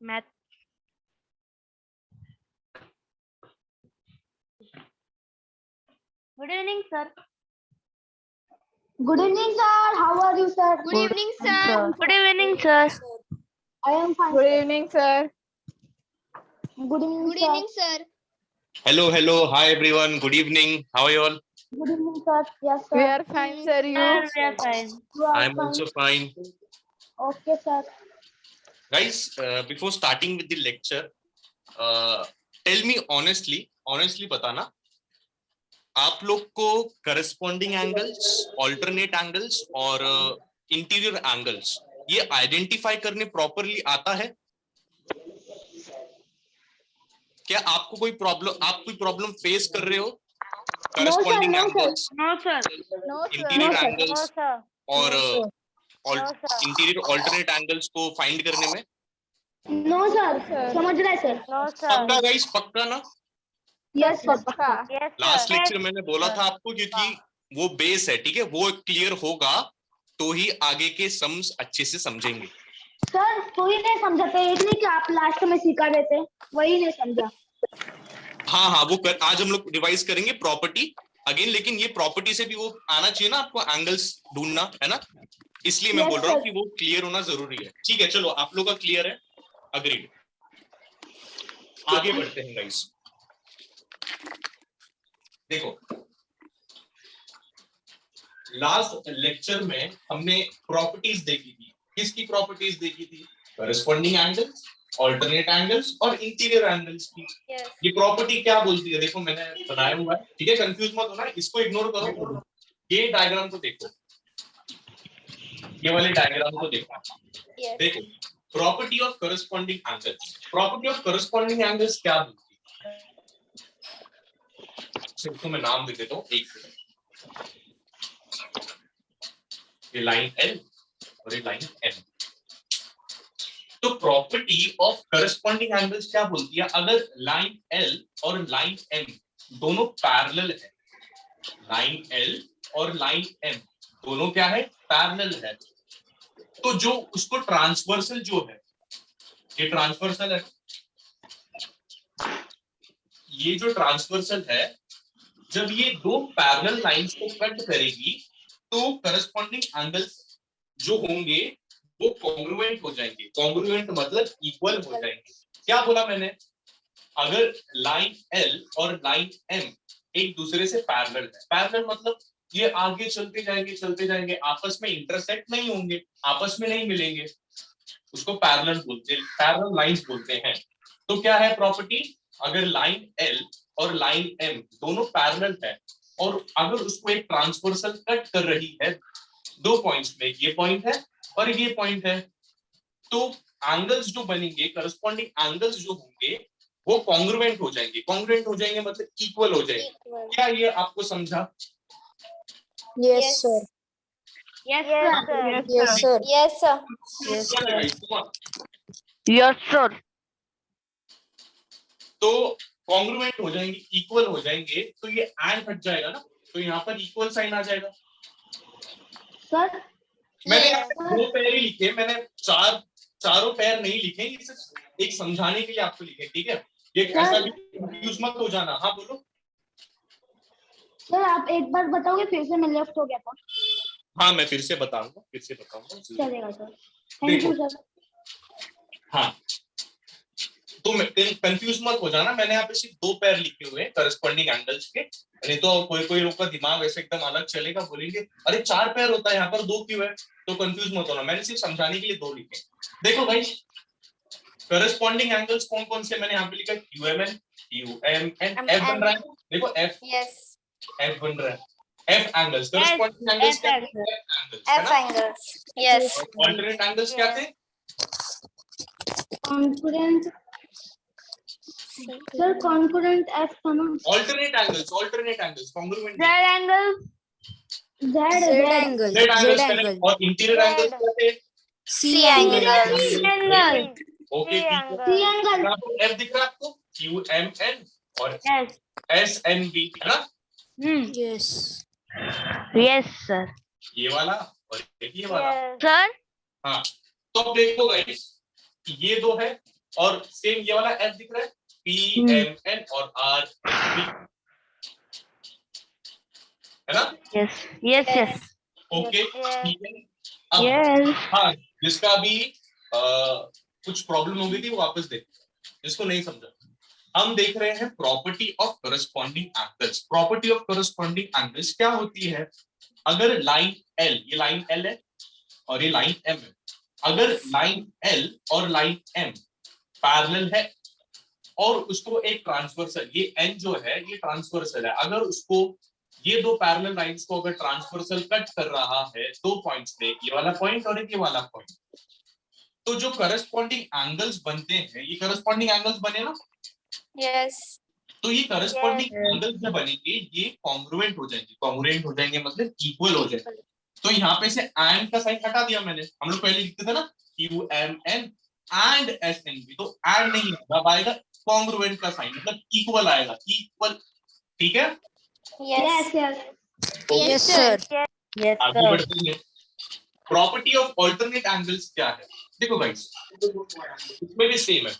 Math. Good evening, sir. Good evening, sir. How are you, sir? Good evening, sir. Good evening, sir. I am fine. Good sir. evening, sir. Good evening, Good sir. evening, sir. Hello. Hi, everyone. Good evening. How are you all? Good evening, sir. Yes, sir. We are fine, sir. Sir, You? we are fine. You are I'm fine. also fine. Okay, sir. Guys, before starting with the lecture, tell me honestly बताना, आप लोग को corresponding angles, alternate angles और interior angles ये identify करने properly आता है? क्या आपको कोई प्रॉब्लम फेस कर रहे हो? Corresponding no, sir. angles, No, sir. No, sir. interior No, sir. angles No, sir. और No, sir. Interior alternate angles को फाइंड करने में No, sir. sir. समझ रहा है, sir. No, sir. पक्का गाइस, पक्का ना? Yes, sir. पक्का। Yes, sir. लास्ट लेक्चर मैंने बोला sir. था आपको, क्योंकि वो बेस है, ठीक है, वो क्लियर होगा तो ही आगे के सम्स अच्छे से समझेंगे। सर कोई नहीं समझाते, एक नहीं कि आप लास्ट में सिखा रहे थे, वही नहीं समझा। हाँ वो आज हम लोग रिवाइज करेंगे प्रॉपर्टी अगेन, लेकिन ये प्रॉपर्टी से भी वो आना चाहिए ना आपको, एंगल्स ढूंढना है ना, इसलिए मैं Yes, बोल रहा हूँ sir. कि वो क्लियर होना जरूरी है। ठीक है, चलो आप लोग का क्लियर है, अग्रीड। आगे बढ़ते हैं गाइस। देखो, लास्ट लेक्चर में हमने प्रॉपर्टीज देखी थी। किसकी प्रॉपर्टीज देखी थी? कॉरेस्पॉन्डिंग एंगल्स, ऑल्टरनेट एंगल्स और इंटीरियर एंगल्स की। Yes. ये प्रॉपर्टी क्या बोलती है? देखो मैंने बनाया हुआ है, ठीक है, कंफ्यूज मत होना, इसको इग्नोर करो। ये डायग्राम को देखो, ये वाले डायग्राम को देखो। Yes. देखो, property of corresponding angles. Property of corresponding angles क्या बोलती है? सिर्फ मैं नाम दे देता हूँ, एक मिनट। ये लाइन L और ये लाइन M। तो प्रॉपर्टी ऑफ कॉरेस्पॉन्डिंग एंगल्स क्या बोलती है? अगर लाइन L और लाइन M दोनों पैरेलल है, लाइन L और लाइन M दोनों क्या है? पैरेलल है, तो जो उसको ट्रांसवर्सल जो है, ये ट्रांसवर्सल है, ये जो ट्रांसवर्सल है, जब ये दो पैरेलल लाइंस को कट करेगी तो करस्पॉन्डिंग एंगल्स जो होंगे वो कॉन्ग्रुएंट हो जाएंगे। कॉन्ग्रुएंट मतलब इक्वल हो जाएंगे। क्या बोला मैंने? अगर लाइन L और लाइन M एक दूसरे से पैरेलल है, पैरेलल मतलब ये आगे चलते जाएंगे, आपस में इंटरसेक्ट नहीं होंगे, आपस में नहीं मिलेंगे, उसको पैरेलल बोलते हैं, पैरेलल लाइंस बोलते हैं। तो क्या है प्रॉपर्टी? अगर लाइन L और लाइन M दोनों पैरेलल है और अगर उसको एक ट्रांसवर्सल कट कर रही है दो पॉइंट्स में, ये पॉइंट है और ये पॉइंट है, तो एंगल्स जो बनेंगे, करस्पॉन्डिंग एंगल्स जो होंगे वो कॉन्ग्रुएंट हो जाएंगे। कॉन्ग्रुएंट हो जाएंगे मतलब इक्वल हो जाएंगे। Equal. क्या ये आपको समझा? Yes, sir. Yes, sir. Yes, sir. Yes, sir. Yes, क्या लगा sir. इसको? Yes, sir. तो कॉन्ग्रुएंट हो जाएंगे, इक्वल हो जाएंगे, तो ये एंड हट जाएगा ना, तो यहाँ पर इक्वल साइन आ जाएगा। सर मैंने यहाँ पे दो पैर ही लिखे, मैंने चारों पैर नहीं लिखे, ये सिर्फ एक समझाने के लिए आपको लिखे, ठीक है? ये ऐसा भी कंफ्यूज मत हो जाना। हाँ बोलो। सर आप एक बार बताओगे, फिर से मैं लेफ्ट हो गया था। हाँ मैं फिर से बताऊंगा। चलेगा सर, थैंक यू सर। हाँ, तो कंफ्यूज मत हो जाना, मैंने यहाँ पे सिर्फ दो पैर लिखे हुए हैं करस्पॉन्डिंग एंगल्स के, नहीं तो कोई लोग का दिमाग ऐसे एकदम अलग चलेगा, बोलेंगे अरे चार पैर होता है, यहाँ पर दो क्यों है? तो कंफ्यूज मत होना, मैंने सिर्फ समझाने के लिए दो लिखे। देखो भाई, करस्पॉन्डिंग एंगल्स कौन कौन से मैंने यहाँ पे लिखा? QMN, QMN, F बन रहा है, देखो F, Yes. F बन रहा है, F एंगल्स। करस्पॉन्डिंग एंगल्स क्या थे? F angles. Yes. Alternate angles क्या थे? कॉन्फिडेंट सर, कॉन्फिडेंट F था ना? Alternate angles congruent Z angle. Z angle. Z angles correct. और इंटीरियर एंगल्स क्या थे? C angles. Angle. Okay, C angle. F दिख रहा है आपको? QMN और Yes. SNB दिख रहा? Yes. Yes, sir. ये वाला और ये वाला। Sir. हाँ, तो अब देखो गाइस, ये दो है, और सेम ये वाला एफ दिख रहा है, पी एम एन और आर है ना? Yes. Yes. Yes. ओके ठीक है। अब Yes. हाँ, जिसका भी कुछ प्रॉब्लम हो गई थी वो वापस देख, जिसको नहीं समझा। हम देख रहे हैं property of corresponding angles. Property of corresponding angles क्या होती है? अगर लाइन एल, ये लाइन एल है और ये लाइन एम है, अगर लाइन एल और लाइन एम पैरेलल है और उसको एक ट्रांसवर्सल, ये एन जो है ये ट्रांसवर्सल है, अगर उसको ये दो पैरेलल लाइंस को अगर ट्रांसवर्सल कट कर रहा है दो पॉइंट्स पे, ये वाला पॉइंट और ये वाला पॉइंट, तो जो करस्पॉन्डिंग एंगल्स बनते हैं, ये करस्पॉन्डिंग एंगल्स बने ना, Yes. तो ये करस्पॉन्डिंग एंगल्स जो बनेंगे ये कॉन्ग्रुएंट हो जाएंगे। कॉन्ग्रुएंट हो जाएंगे मतलब इक्वल हो जाएंगे। तो यहाँ पे से एंड का साइन हटा दिया मैंने, हम लोग पहले लिखते थे ना Q M N and S N B, तो एंड नहीं है, अब आएगा कॉन्ग्रुएंट का साइन, मतलब इक्वल आएगा, इक्वल। ठीक है, Yes. yes. Yes, sir. Yes, आगे sir. बढ़ते हैं। प्रॉपर्टी ऑफ ऑल्टरनेट एंगल्स क्या है? देखो गाइस, इसमें भी सेम है।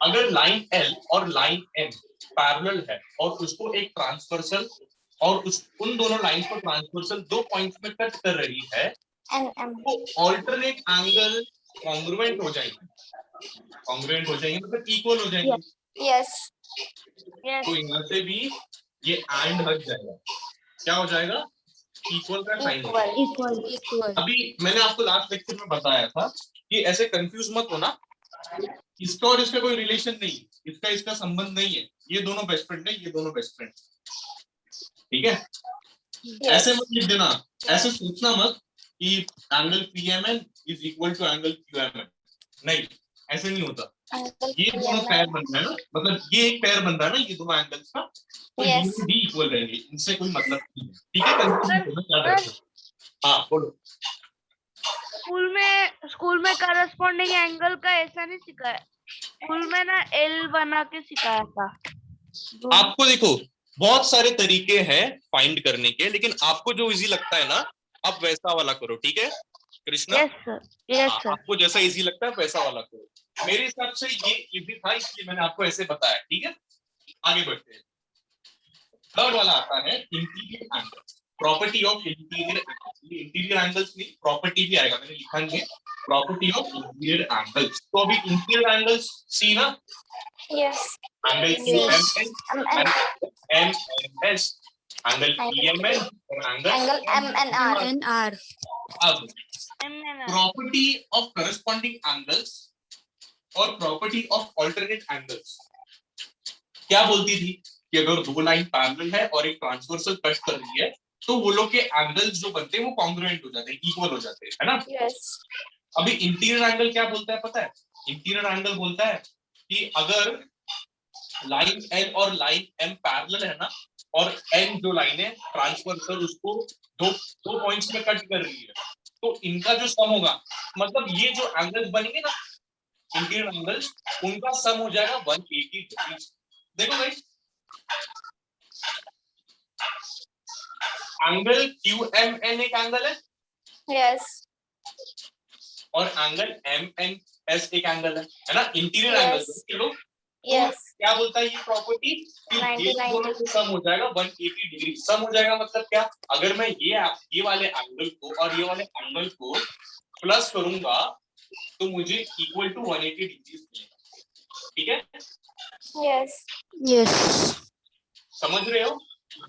अगर लाइन एल और लाइन एम पैरेलल है और उसको एक ट्रांसवर्सल और उन दोनों लाइंस को ट्रांसवर्सल दो पॉइंट्स में कट कर रही है, And तो ऑल्टरनेट एंगल कॉन्ग्रुएंट हो जाएंगे। कॉन्ग्रुएंट हो जाएंगे मतलब इक्वल हो जाएंगे। yes. Yes. तो यहाँ से भी ये एंड हट जाएगा, क्या हो जाएगा? इक्वल का साइन हो जाएगा। Equal. Equal. Equal. अभी मैंने आपको लास्ट लेक्चर में बताया था कि ऐसे कंफ्यूज मत होना, इसका और इसका कोई रिलेशन नहीं, इसका संबंध नहीं है, ये दोनों बेस्ट फ्रेंड है, ये दोनों बेस्ट फ्रेंड, ठीक है? Yes. ऐसे मत लिख देना, ऐसे सोचना मत कि angle PMN is equal to angle QMN, नहीं, ऐसे नहीं होता। ये दोनों पैर बन रहा है ना, मतलब ये एक पैर बन रहा है ना, ये दोनों एंगल्स का, तो ये Yes. भी इक्वल रहेंगे, इनसे कोई मतलब नहीं है, ठीक है? कंफ्यूज होना, याद रखो। हाँ बोलो। स्कूल में करस्पॉन्डिंग एंगल का ऐसा नहीं सिखाया, स्कूल में ना एल बना के सिखाया था। आपको देखो बहुत सारे तरीके हैं फाइंड करने के, लेकिन आपको जो इजी लगता है ना आप वैसा वाला करो, ठीक है कृष्णा? यस सर, यस हाँ, सर। आपको जैसा इजी लगता है वैसा वाला करो। मेरे हिसाब से ये इजी था इसलिए मैंने आपको ऐसे बताया, ठीक है? आगे बढ़ते हैं। थर्ड वाला आता है interior angle. Property of interior angles, interior angles नहीं प्रॉपर्टी भी आएगा, मैंने लिखा नहीं है, प्रॉपर्टी ऑफ इंटीरियर एंगल्स। तो अभी इंटीरियर एंगल्स सी ना, Yes. Angle QMN, MNS, angle PMN और angle Angle M and R. And R. अब प्रॉपर्टी ऑफ करस्पॉन्डिंग एंगल्स और प्रॉपर्टी ऑफ ऑल्टरनेट एंगल्स क्या बोलती थी कि अगर दो लाइन पैरेलल है और एक ट्रांसवर्सल कट कर रही है तो वो लोग के एंगल्स जो बनते हैं वो कॉन्ग्रुएंट हो जाते हैं, इक्वल हो जाते हैं, है ना? Yes. अभी इंटीरियर एंगल क्या बोलता है पता है? इंटीरियर एंगल बोलता है कि अगर लाइन एन और लाइन एम पैरेलल है ना, और एन जो लाइन है ट्रांसवर्सल उसको दो पॉइंट्स में कट कर रही है, तो इनका जो सम होगा, मतलब ये जो एंगल्स बनेंगे ना इंटीरियर एंगल्स, उनका सम हो जाएगा 180 डिग्री। देखो भाई, एंगल QMN एक एंगल है Yes. और एंगल MNS एक एंगल है ना? Interior Yes. एंगल चलो, Yes. क्या बोलता है ये प्रॉपर्टी? 99 दोनों को सम हो जाएगा 180 डिग्री। सम हो जाएगा मतलब क्या? अगर मैं ये वाले एंगल को और ये वाले एंगल को प्लस करूंगा तो मुझे इक्वल टू 180 डिग्री मिलेगा, ठीक है? Yes. Yes. समझ रहे हो?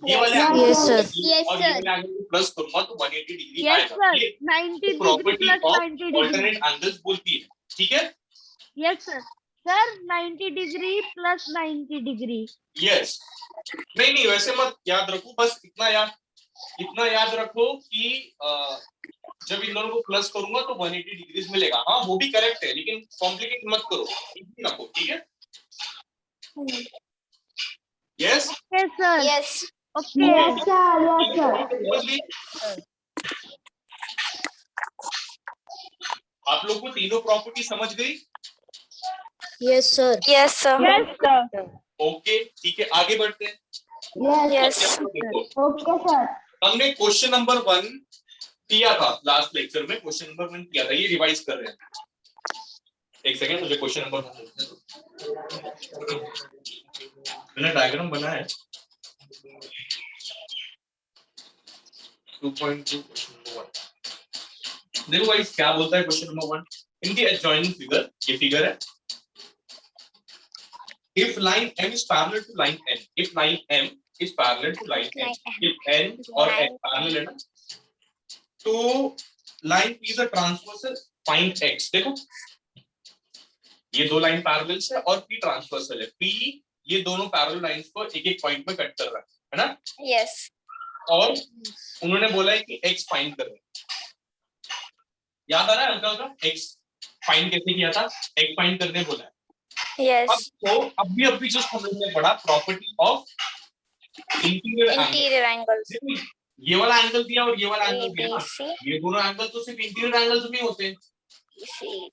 ये Yes. वाले Yes, sir. Yes, और ये sir. वाले एंगल को प्लस करूंगा तो 180 डिग्री यस आएगा। सर, ये 90 degree property plus of 90 degree. Alternate angles बोलती है, ठीक है? Yes sir, sir 90 degree plus 90 degree. Yes. नहीं वैसे मत याद रखो, बस इतना याद रखो कि जब इन दोनों को प्लस करूंगा तो 180 डिग्री मिलेगा। हाँ वो भी करेक्ट है, लेकिन कॉम्प्लिकेट मत करो, इजी रखो, ठीक है? Yes yes sir, Yes. Okay. Yes, sir. Yes, sir. आप लोग को तीनों प्रॉपर्टी समझ गई? Yes, sir. Yes, sir. Yes sir, okay ठीक है, आगे बढ़ते हैं। Yes. Yes. देखो, Okay, sir. हमने क्वेश्चन नंबर 1 किया था लास्ट लेक्चर में, क्वेश्चन नंबर 1 किया था, ये रिवाइज कर रहे हैं, एक सेकंड, मुझे क्वेश्चन नंबर मैंने डायग्राम बनाया है 2.2 क्वेश्चन नंबर 1। देखो गाइस क्या बोलता है question number 1 in the adjoining figure. ये फिगर है, if line m is parallel to line n, if line m is parallel to line n, if n और n parallel है ना, तो line P is a transversal, find x। देखो ये दो line parallel है और P ट्रांसवर्सल है। P ये दोनों पैरेलल लाइंस को एक एक पॉइंट पे कट कर रहा है ना? Yes. और उन्होंने बोला है कि x फाइंड करना है। याद आ रहा है हल्का हल्का x फाइंड कैसे किया था? x फाइंड करने बोला है। Yes. अब तो अभी जस्ट हमने पढ़ा property of interior Interior angles. Angle. ये वाला एंगल दिया और ये वाला एंगल दिया ना, ABC. ये दोनों एंगल तो सिर्फ इंटीरियर एंगल्स में होते हैं। C.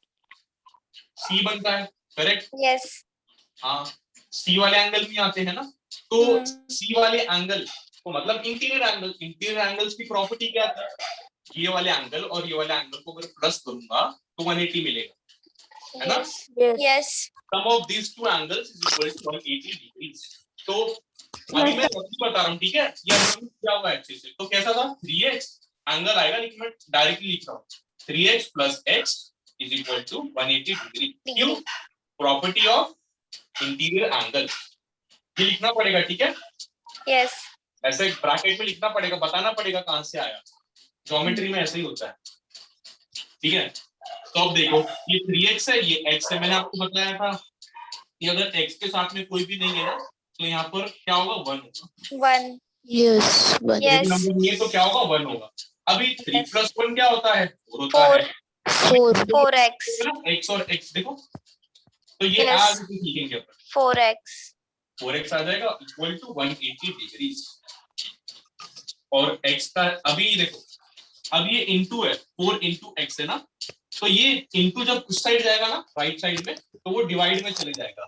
सी बनता है, करेक्ट? Yes. हाँ, सी वाले एंगल भी आते हैं ना, तो सी वाले एंगल तो मतलब इंटीरियर एंगल। इंटीरियर एंगल्स की प्रॉपर्टी क्या थी? ये वाले एंगल और ये वाले एंगल को अगर प्लस करूंगा तो 180 मिलेगा, है ना? Yes. Sum of these two angles is equal to 180 degrees। तो अभी मैं बता रहा हूँ, ठीक है? ये हमने क्या हुआ अच्छे से, तो कैसा था? 3x एंगल आएगा, लेकिन मैं डायरेक्टली लिख रहा हूँ 3x plus x is equal to 180 degree. क्यों? प्रॉपर्टी ऑफ इंटीरियर एंगल ये लिखना पड़ेगा, ठीक है? Yes. ऐसे ब्रैकेट में लिखना पड़ेगा, बताना पड़ेगा कहां से आया। ज्योमेट्री में ऐसे ही होता है, ठीक है? तो अब देखो ये 3x है, ये x है। मैंने आपको बताया था कि अगर x के साथ में कोई भी नहीं है ना, तो यहाँ पर क्या होगा? 1 होगा। 1. Yes. One. Yes. नंबर नहीं है तो क्या होगा? 1 होगा। अभी 3 plus 1 क्या होता है? 4 होता 4. है। 4x. है ना? x और x देखो, तो ये Yes. आज लिखेंगे अपन। 4x. 4x आ जाएगा इक्वल टू 180 डिग्री। और x का अभी देखो, अब ये इंटू है, 4 इंटू x है ना, तो ये इंटू जब उस साइड जाएगा ना, राइट साइड में, तो वो डिवाइड में चले जाएगा।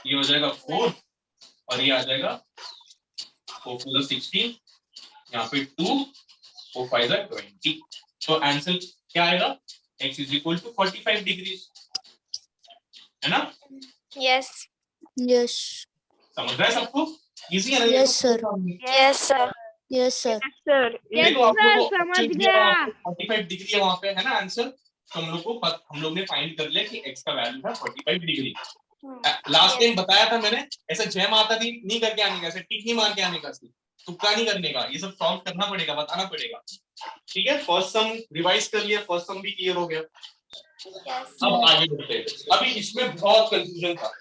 ये हो जाएगा 4 और ये आ जाएगा 4 + 16, यहाँ पे 2, 4 × 5 = 20। तो आंसर क्या आएगा? x is equal to 45 degree, है ना? Yes. Yes. समझ रहा है सबको? इजी है ना? Yes, sir. Yes, sir. Yes, sir. Sir देखो आप लोगों को समझ option गया। दिया, 45 डिग्री है वहां पे, है ना आंसर? तो हम लोग ने फाइंड कर लिया कि x का वैल्यू है 45 डिग्री। लास्ट टाइम बताया था मैंने, ऐसे जैम आता थी नहीं करके आने का, ऐसे टिक नहीं मार के आने का, तुक्का नहीं करने का, ये सब सॉल्व करना पड़ेगा, बताना पड़ेगा, ठीक है? फर्स्ट सम रिवाइज कर लिया, फर्स्ट सम भी क्लियर हो गया। Yes. अब आगे बढ़ते हैं। अभी इसमें बहुत कंफ्यूजन था,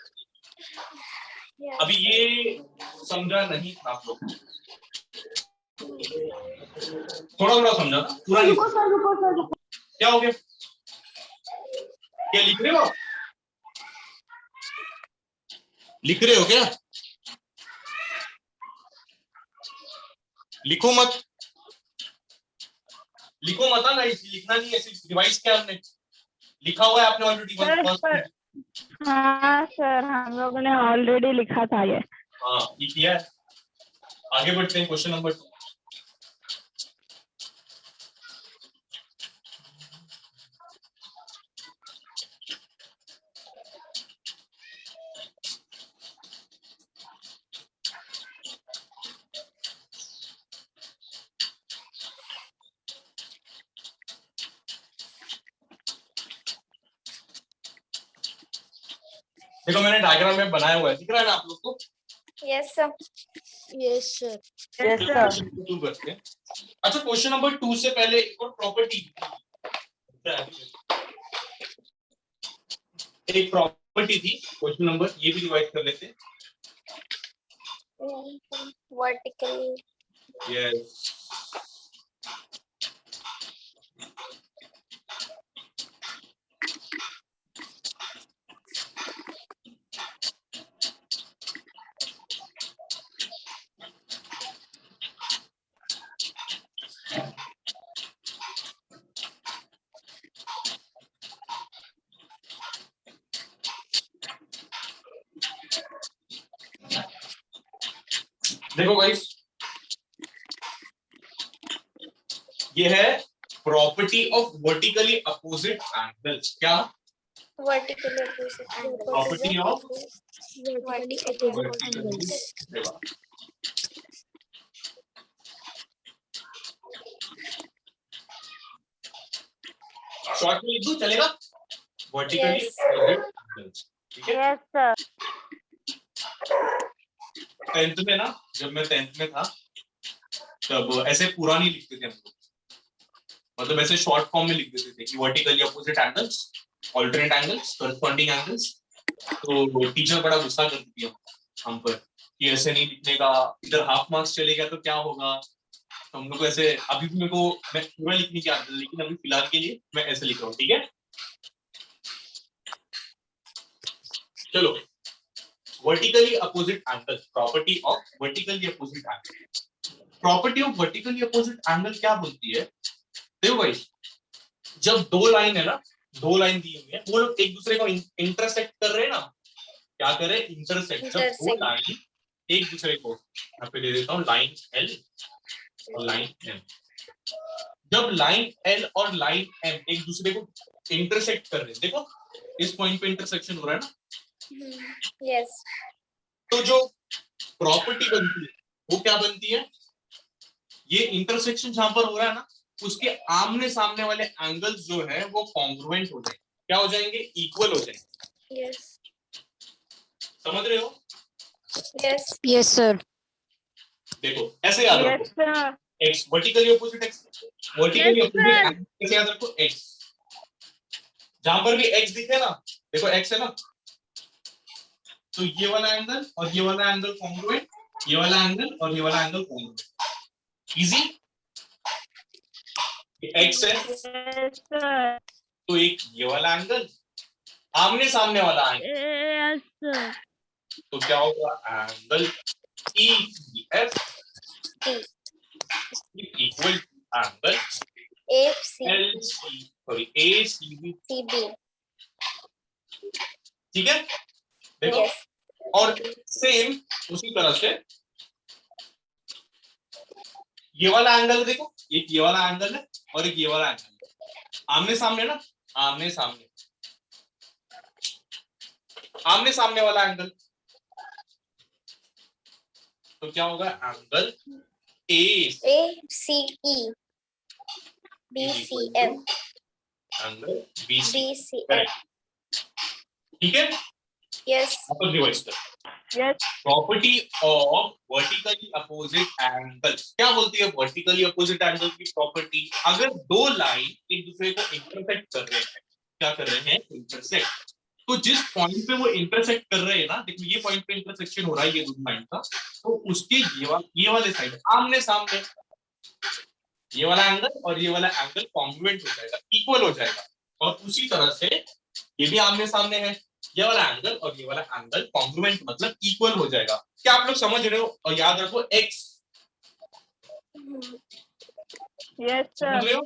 Yes. अभी ये समझा नहीं आप लोग, थोड़ा थोड़ा समझा था, पूरा नहीं। रुको। क्या हो गया? क्या लिख रहे हो? लिख रहे हो क्या? लिखो मत, लिखो मत ना, इसे लिखना नहीं है, सिर्फ रिवाइज किया हमने, लिखा हुआ है आपने ऑलरेडी। हाँ सर, हम लोगों ने ऑलरेडी लिखा था ये। हाँ ये किया है। आगे बढ़ते हैं, क्वेश्चन नंबर 2। देखो मैंने डायग्राम में बनाया हुआ है, दिख रहा है ना आप लोग को? Yes, sir. Yes, sir. टू करते हैं। अच्छा, क्वेश्चन नंबर 2 से पहले एक और प्रॉपर्टी, एक प्रॉपर्टी थी क्वेश्चन नंबर, ये भी रिवाइज कर लेते हैं। Vertical. यस, देखो गाइस, ये है property of vertically opposite angles. क्या? Vertically opposite angles. Property of Vertically vertically. angles. Short में लिख दूं, चलेगा? Vertically Yes. Opposite angles. ठीक है. Yes sir. 10th में ना, जब मैं 10th में था तब ऐसे पूरा नहीं लिखते थे हम लोग, मतलब ऐसे शॉर्ट फॉर्म में लिख देते थे कि vertically opposite angles, alternate angles, corresponding angles. तो टीचर बड़ा गुस्सा करती थी हम पर कि ऐसे नहीं लिखने का, इधर हाफ मार्क्स चले गया तो क्या होगा. तो हम लोग को ऐसे, अभी भी मेरे को मैं पूरा लिखने की आदत है, लेकिन अभी फिलहाल के लिए मैं ऐसे लिख रहा हूँ. ठीक है, चलो. Vertically opposite angle, property of vertically opposite angle. Property of vertically opposite angle क्या बोलती है? देखो भाई, जब दो लाइन है ना, दो लाइन दी हुई है, वो लोग एक दूसरे को इंटरसेक्ट कर रहे हैं ना. क्या कर रहे हैं? इंटरसेक्ट. जब दो Intersect. लाइन एक दूसरे को, यहाँ पे दे देता हूँ लाइन एल और लाइन एम. जब लाइन एल और लाइन एम एक दूसरे को इंटरसेक्ट कर रहे हैं, देखो इस पॉइंट पे इंटरसेक्शन हो रहा है ना, Yes. तो जो प्रॉपर्टी बनती है वो क्या बनती है? ये इंटरसेक्शन जहां पर हो रहा है ना, उसके आमने सामने वाले एंगल्स जो है वो कॉन्ग्रुएंट हो जाएंगे. क्या हो जाएंगे? इक्वल हो जाएंगे. Yes. समझ रहे हो? Yes. Yes, sir. देखो ऐसे याद यस रखो, sir. x vertically opposite x, vertically Yes, opposite sir. Angle कैसे याद रखो? x. जहां पर भी x दिखे ना, देखो x है ना, तो ये वाला एंगल और ये वाला एंगल कॉन्ग्रुएंट, ये वाला एंगल और ये वाला एंगल कॉन्ग्रुएंट. इजी. x है यस सर. तो एक ये वाला एंगल, आमने सामने वाला एंगल, यस सर. तो क्या होगा? Angle EF equal angle ACB. CB. ठीक है, देखो. Yes. और सेम उसी तरह से ये वाला एंगल देखो, एक ये वाला एंगल है और एक ये वाला एंगल है, आमने सामने ना, आमने सामने, आमने सामने वाला एंगल. तो क्या होगा? Angle ACE. BCF. Angle BC. BCF. ठीक है, Yes. अपन रिवाइज कर. Yes. Property of vertically opposite angles. क्या बोलती है वर्टिकली अपोजिट एंगल की प्रॉपर्टी? अगर दो लाइन एक दूसरे को इंटरसेक्ट कर रहे हैं, क्या कर रहे हैं? इंटरसेक्ट. तो जिस पॉइंट पे वो इंटरसेक्ट कर रहे हैं ना, देखो ये पॉइंट पे इंटरसेक्शन हो रहा है, ये दो लाइन का, तो उसके ये वाले साइड आमने सामने ये वाला एंगल और ये वाला एंगल कॉन्ग्रुएंट हो जाएगा, इक्वल हो जाएगा. और उसी तरह से ये भी आमने सामने है, ये वाला एंगल और ये वाला एंगल कॉन्ग्रुएंट मतलब इक्वल हो जाएगा. क्या आप लोग समझ रहे हो? और याद रखो x. यस समझ सर. रहे हो?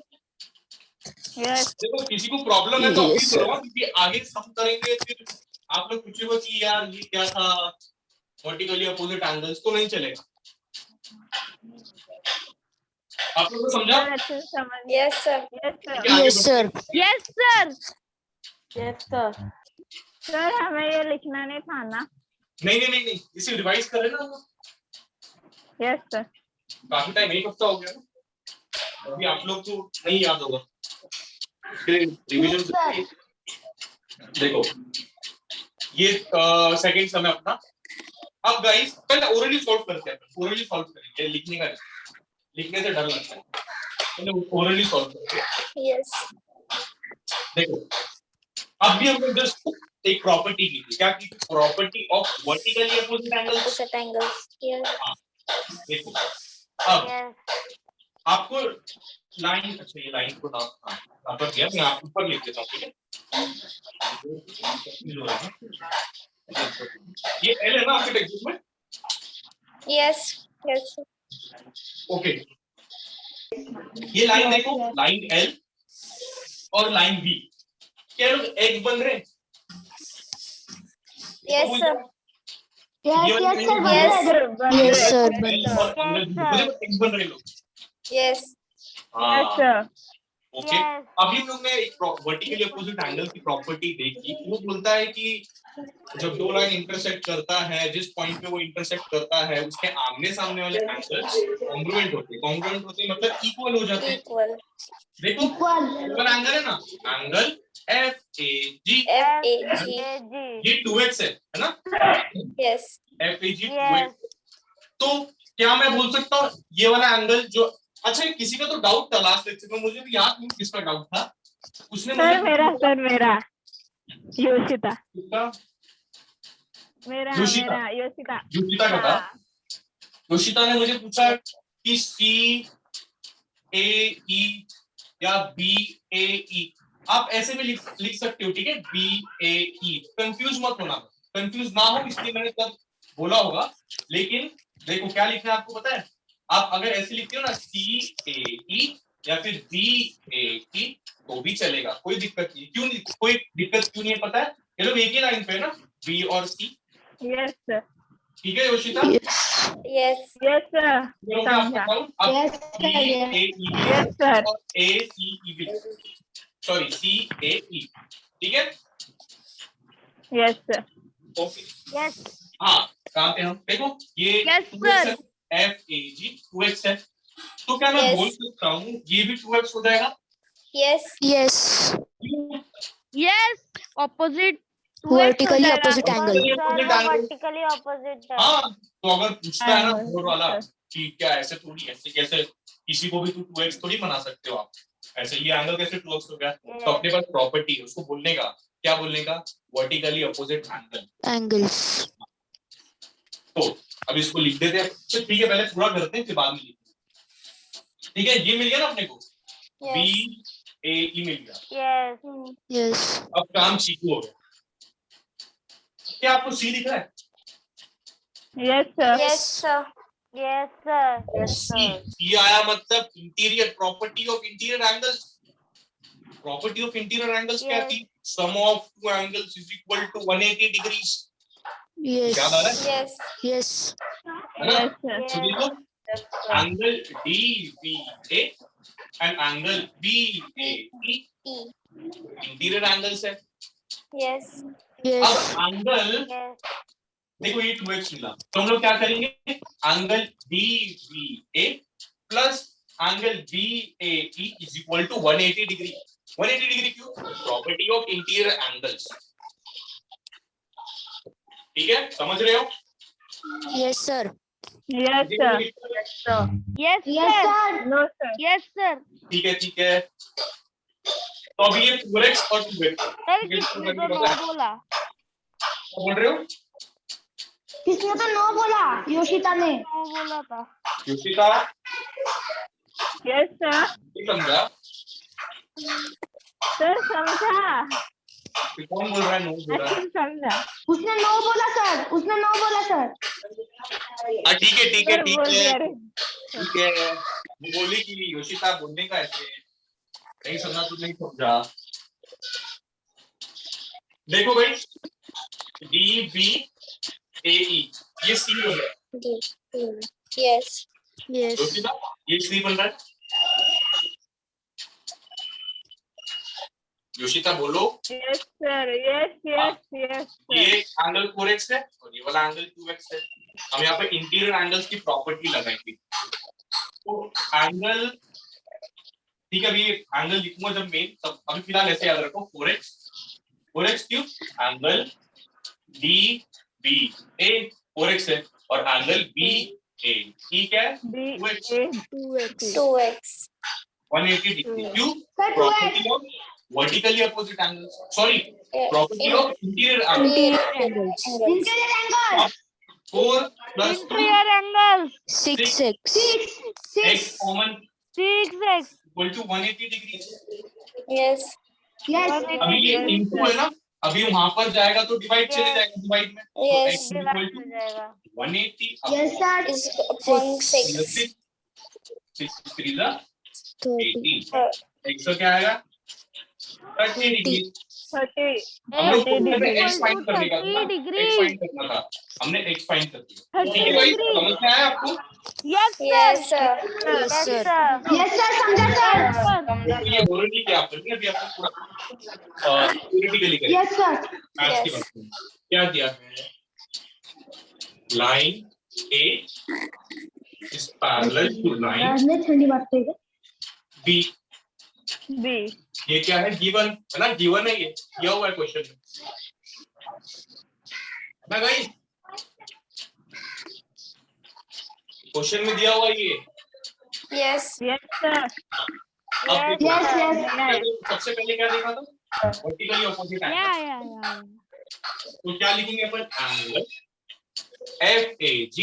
यस. देखो किसी को प्रॉब्लम है तो Yes, अभी बोलो, क्योंकि आगे सम करेंगे फिर आप लोग पूछेगा कि यार ये क्या था, वर्टिकली अपोजिट एंगल्स, तो नहीं चलेगा. आप लोग को समझा? अच्छे से समझ. Yes, sir. Yes sir. आगे Yes, sir. बढ़ते हैं. Yes sir. Yes sir. Sir हमें ये लिखना नहीं था ना. नहीं, इसे रिवाइज कर रहे ना हम लोग. Yes sir. काफी टाइम एक हफ्ता हो गया ना, अभी आप लोग को नहीं याद होगा, रिवीजन. देखो ये सेकंड समय अपना. अब गाइस पहले ओरली सॉल्व करते हैं. ओरली सॉल्व करेंगे, लिखने का, लिखने से डर लगता है, पहले ओरली सॉल्व करते हैं. Yes. देखो अब भी हम लोग जस्ट एक प्रॉपर्टी की थी. क्या की? Property of vertically opposite angles. Opposite angles. Yes. देखो अब यस. आपको लाइन, अच्छा ये लाइन को नाम, हाँ पर दिया, मैं आप ऊपर लिख देता हूँ. ठीक है, ये एल है ना आपके टेक्स्ट में? Yes. Yes. ओके, ये लाइन देखो, लाइन एल और लाइन बी, क्या लोग एग बन रहे हैं? Yes, sir. Yes sir. Yes, sir. L और अंदर बी, मुझे एग बन रहे लोग. Yes. Yes sir. Okay Yes. अभी हम लोग ने एक वर्टिकली अपोजिट एंगल की प्रॉपर्टी देखी। वो बोलता है कि जब दो लाइन इंटरसेक्ट करता है, जिस पॉइंट पे वो इंटरसेक्ट करता है उसके आमने सामने वाले एंगल्स कॉन्ग्रुएंट होते हैं। कॉन्ग्रुएंट होते हैं मतलब इक्वल हो जाते हैं। Equal. देखो इक्वल। इक्वल एंगल है ना, एंगल FAG FAG. ये 2x है ना, Yes. FAG Yes. 2x। तो क्या मैं बोल सकता हूँ ये वाला एंगल जो, अच्छा किसी का तो डाउट था लास्ट लेक्चर में, मुझे भी याद नहीं किसका डाउट था, उसने मुझे सर मेरा योशिता किसका? मेरा योशिता। मेरा योशिता योशिता का था। हाँ। योशिता ने मुझे पूछा कि CAE या BAE, आप ऐसे भी लिख सकते हो, ठीक है, BAE। कंफ्यूज मत होना, कंफ्यूज ना हो इसलिए मैंने तब बोला होगा। लेकिन देखो क्या लिखना है आपको पता है, आप अगर ऐसे लिखते हो ना CAE या फिर BAE तो भी चलेगा, कोई दिक्कत नहीं। क्यों नहीं, कोई दिक्कत क्यों नहीं है पता है, ये लोग एक ही लाइन पे है ना, B और C। यस सर ठीक है योशिता, Yes. यस सर ये हो गया आपका डाउट। अब Yes, sir, yes. BAE yes sir और ACE भी, सॉरी CAE, ठीक है यस सर ओके। Yes. हाँ कहाँ पे हम देखो ये Yes, 2x sir. है, FAG 2x है, तो क्या मैं Yes. बोल सकता हूँ ये भी 2x हो जाएगा? Yes. Yes. Yes. Opposite. Vertically opposite angle. Vertically opposite है. हाँ तो अगर पूछता है ना हाँ, बोर्ड वाला sir. कि क्या ऐसे थोड़ी, ऐसे कैसे किसी को भी तू 2x थोड़ी बना सकते हो आप, ऐसे ये एंगल कैसे 2x हो गया? तो अपने पास प्रॉपर्टी है उसको बोलने का, क्या बोलने का, वर्टिकली अपोजिट एंगल। Angles. तो अब इसको लिख देते हैं, चल ठीक है पहले पूरा करते हैं फिर बाद में लिखते हैं। ठीक है ये मिल गया ना अपने को, Yes. BAE मिल गया। Yes. Yes. अब काम चीकू हो गया। क्या आपको सी दिख रहा है? Yes sir Yes, sir. Yes, sir. Yes, C sir. C आया मतलब interior, property of interior angles. Property of interior angles क्या Yes. थी? Sum of two angles is equal to 180 degrees. Yes. याद आ रहा है? Yes. Yes. है ना? Yes sir तो देखो angle DBA and angle BAE E. Interior angles है। Yes. Yes. अब एंगल Yes. देखो ये 2x मिला तो हम लोग क्या करेंगे, angle DBA plus angle BAE is equal to 180 degree. 180 degree क्यों? Property of interior angles. ठीक है समझ रहे हो? Yes, sir. Yes sir Yes, Yes, sir. sir. No sir Yes, sir. ठीक है ठीक है। तो अभी ये 4x और 2x सर किसने तो नो बोला? बोल रहे हो? किसने तो नो बोला? योशिता ने। नो बोला था. योशिता यस सर नहीं समझा, सर समझा फिर कौन बोल रहा है नो बोल रहा है? असीम समझा उसने नो बोला सर, उसने नो बोला सर। हाँ ठीक है ठीक है सर ठीक बोल दिया है रे ठीक है। वो बोली कि योशिता बोलने का ऐसे नहीं समझा तो नहीं समझा। देखो भाई DBAE ये सी हो गया, D. Yes. Yes. योशिता ये सी बन रहा है। योशिता बोलो yes sir yes yes yes ये सर एंगल 4x है और ये वाला एंगल 2x है। हम यहाँ पे इंटीरियर एंगल्स की प्रॉपर्टी लगाएंगे। तो एंगल ठीक है, अभी एंगल लिखूंगा जब मेन, तब अभी फिलहाल ऐसे याद रखो 4x क्यों, एंगल DBA 4x है और एंगल BAE क्या है? D 2x A 2x. 2x. 180 degree. क्यों? Sir 2x। Property of vertically opposite angles, sorry property of interior angle. Interior Angles. angles. Interior angle 4 plus 2 Interior angle. 6x. 6 x common 6x. Equal to 180 degree. Yes. Yes अभी ये Yes, into है ना, अभी वहां पर जाएगा तो divide चले Yes. जाएगा डिवाइड में, तो Yes. x equal Divide to हो जाएगा. 180 yes sir. Is upon 6. 6 3 30. 18 x का क्या आएगा 30 डिग्री। 30. हमने X क्वेश्चन में equal x फाइंड to करने का था 30 ना, x degree. फाइंड करना था, हमने x फाइंड कर दिया। 30 ठीक है भाई, degree. समझ में आया आपको? Yes, sir. Yes, sir. Yes, sir. Yes sir समझा सर। तो ये बोलो नहीं कि आप करनी, अभी आपको पूरा थ्योरेटिकली करेंगे। Yes sir. मैथ्स की बात करें। क्या दिया है? Line A is parallel to line ने ठंडी बात कही B। B. ये क्या है? गिवन है ना, गिवन है, ये दिया हुआ है क्वेश्चन में ना गाइस, क्वेश्चन में दिया हुआ है ये। Yes. Yes, sir. अब देखो, यस यस। सबसे पहले क्या देखा था? Vertically opposite Yeah, angle. yeah. तो क्या लिखेंगे अपन? Angle FAG।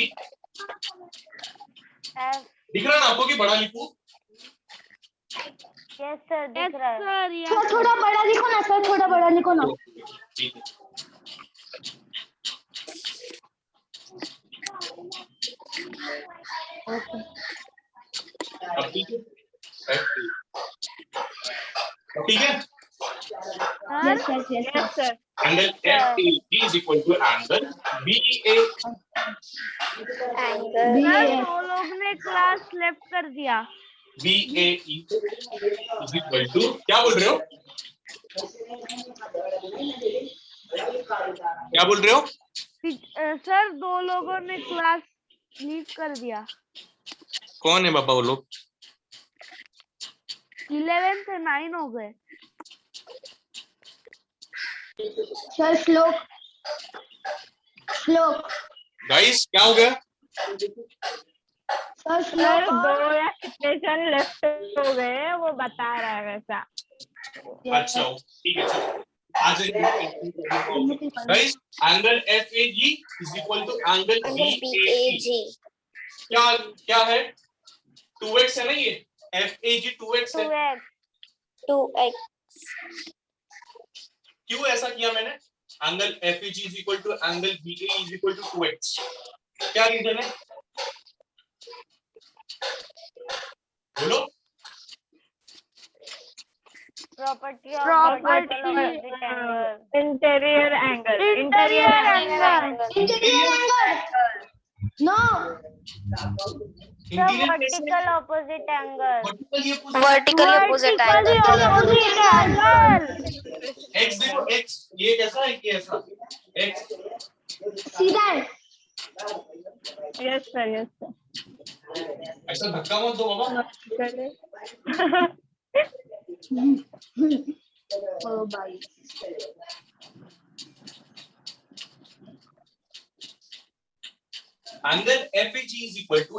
दिख रहा है ना आपको कि बड़ा लिखूं? Yes, sir. Yes, sir. Yes. Sir थोड़ा बड़ा लिखो ना सर, थोड़ा बड़ा लिखो ना। ठीक है। अब ठीक है, अब ठीक है। Yes yes yes Yes, sir. Angle FAG is equal to angle BA। Angle. Sir दो लोग ने क्लास लेफ्ट कर दिया। BAE is equal to, क्या बोल रहे हो? क्या बोल रहे हो? सर दो लोगों ने क्लास लीव कर दिया। कौन है बाबा वो लोग? 11 से 9 हो गए। सर श्लोक श्लोक गाइस क्या हो गया? सर सर श्लोक 2 या कितने लेफ्ट हो गए वो बता रहा है वैसा। अच्छा ठीक है, चलो आ जाइए guys. Angle FAG is equal to angle Angle BAG। BAG. क्या क्या है? 2x है ना, ये FAG 2x है। 2x. 2x. क्यों ऐसा किया मैंने? Angle FAG is equal to angle BAE is equal to 2x। क्या रीजन है? बोलो। Property of Property. Interior angle. Interior angle. Interior angle no interior कैसे? opposite angle. Vertical Vertically opposite angle. Opposite angle. x देखो, x ये कैसा है, ये ऐसा x सीधा है। Yes, sir. Yes, sir. ऐसा धक्का मत दो बाबा। ओ भाई angle FAG is equal to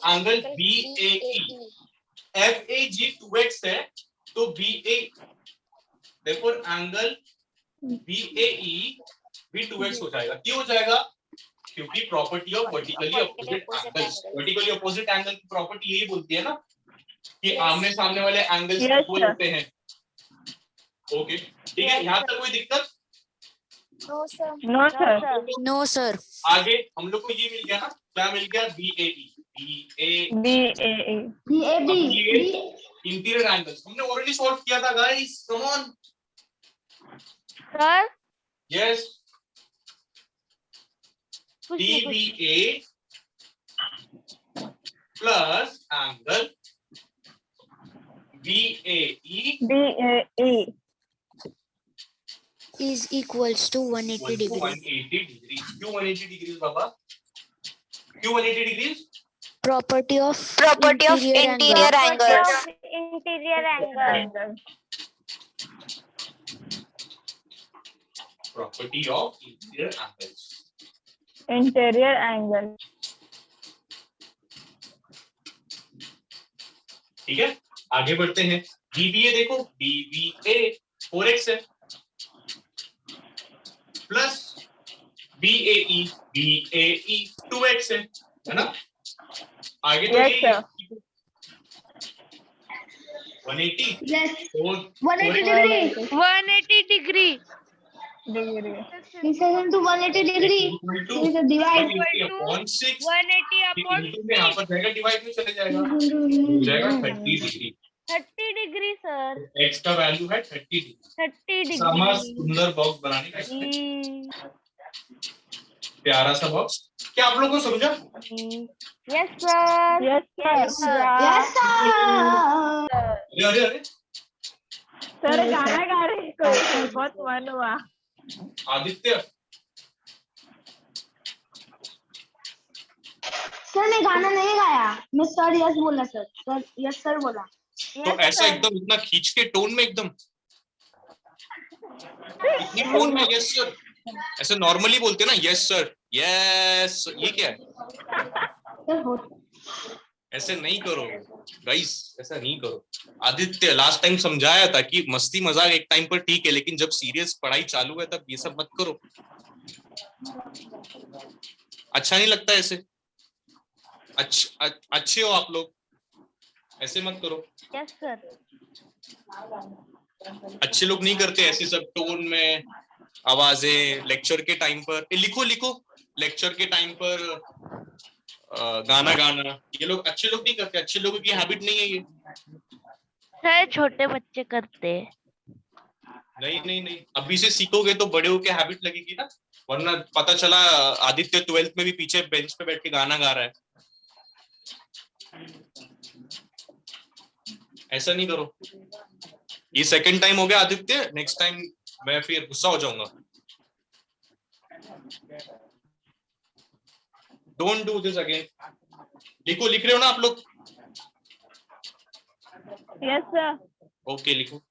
angle BAE। FAG 2x है तो BA, देखो एंगल BAE भी 2x हो जाएगा। क्यों हो जाएगा? क्योंकि property of vertically opposite angles, vertically opposite angle की प्रॉपर्टी यही बोलती है ना कि आमने सामने वाले एंगल्स Yes, इक्वल sir. होते हैं। ओके ठीक है, यहाँ तक कोई दिक्कत? No, sir. No, sir. No, sir. आगे हम लोग को ये मिल गया ना, क्या मिल गया? BAE। BAA. B interior angles हमने ऑलरेडी सॉल्व किया था guys, come on. Sir yes, कुछ नहीं, कुछ DBA plus angle BAE BAE. Is equals to 180 degree. 180 degree. क्यों 180 डिग्री बाबा? क्यों 180 degree? Property of interior angles. Interior angle. Property of interior angles. Interior angle. ठीक है, आगे बढ़ते हैं। DBA देखो, DBA 4x है प्लस BAE 2x है ना? आगे तो Yes, ये sir. 180 यस और 180 degree 180 degree. Degree. This is two 180 degree this is divide 180/6 180 upon में यहाँ पर जाएगा, डिवाइड में चले जाएगा, हो जाएगा 30 डिग्री। 30 डिग्री सर, x का वैल्यू है 30 डिग्री। 30 हमारा डिग्री। सुंदर बॉक्स बनाने का इसमें हम्म, प्यारा सा बॉक्स। क्या आप लोगों को समझा? Yes sir, yes sir. Yes sir. अरे अरे अरे सर गाना गा रहे हैं कोई, बहुत मन हुआ। आदित्य, सर मैं गाना नहीं गाया, मैं सर यस बोला सर, सर यस सर बोला। तो ऐसा एकदम इतना खींच के टोन में एकदम इतनी टोन में यस सर, ऐसे नॉर्मली बोलते ना यस सर, यस, ये क्या है? सर हो ऐसे नहीं करो गाइस, ऐसा नहीं करो। आदित्य लास्ट टाइम समझाया था कि मस्ती मजाक एक टाइम पर ठीक है, लेकिन जब सीरियस पढ़ाई चालू है तब ये सब मत करो, अच्छा नहीं लगता ऐसे। अच्छे हो आप लोग, ऐसे मत करो। Yes sir. अच्छे लोग नहीं करते ऐसे सब टोन में आवाजें लेक्चर के टाइम पर। लिखो लिखो, लेक्चर के टाइम पर गाना गाना, ये लोग अच्छे लोग नहीं करते, अच्छे लोगों की हैबिट नहीं है ये। सर छोटे बच्चे करते हैं। नहीं नहीं नहीं, अभी से सीखोगे तो बड़े होके हैबिट लगेगी ना, वरना पता चला आदित्य 12th में भी पीछे बेंच पे बैठ के गाना गा रहा है। ऐसा नहीं करो। ये सेकंड टाइम हो गया आदित्य, नेक्स्ट टाइम मैं फिर गुस्सा हो जाऊंगा। Don't do this again. लिखो, लिख रहे हो ना आप लोग? Yes sir. ओके लिखो।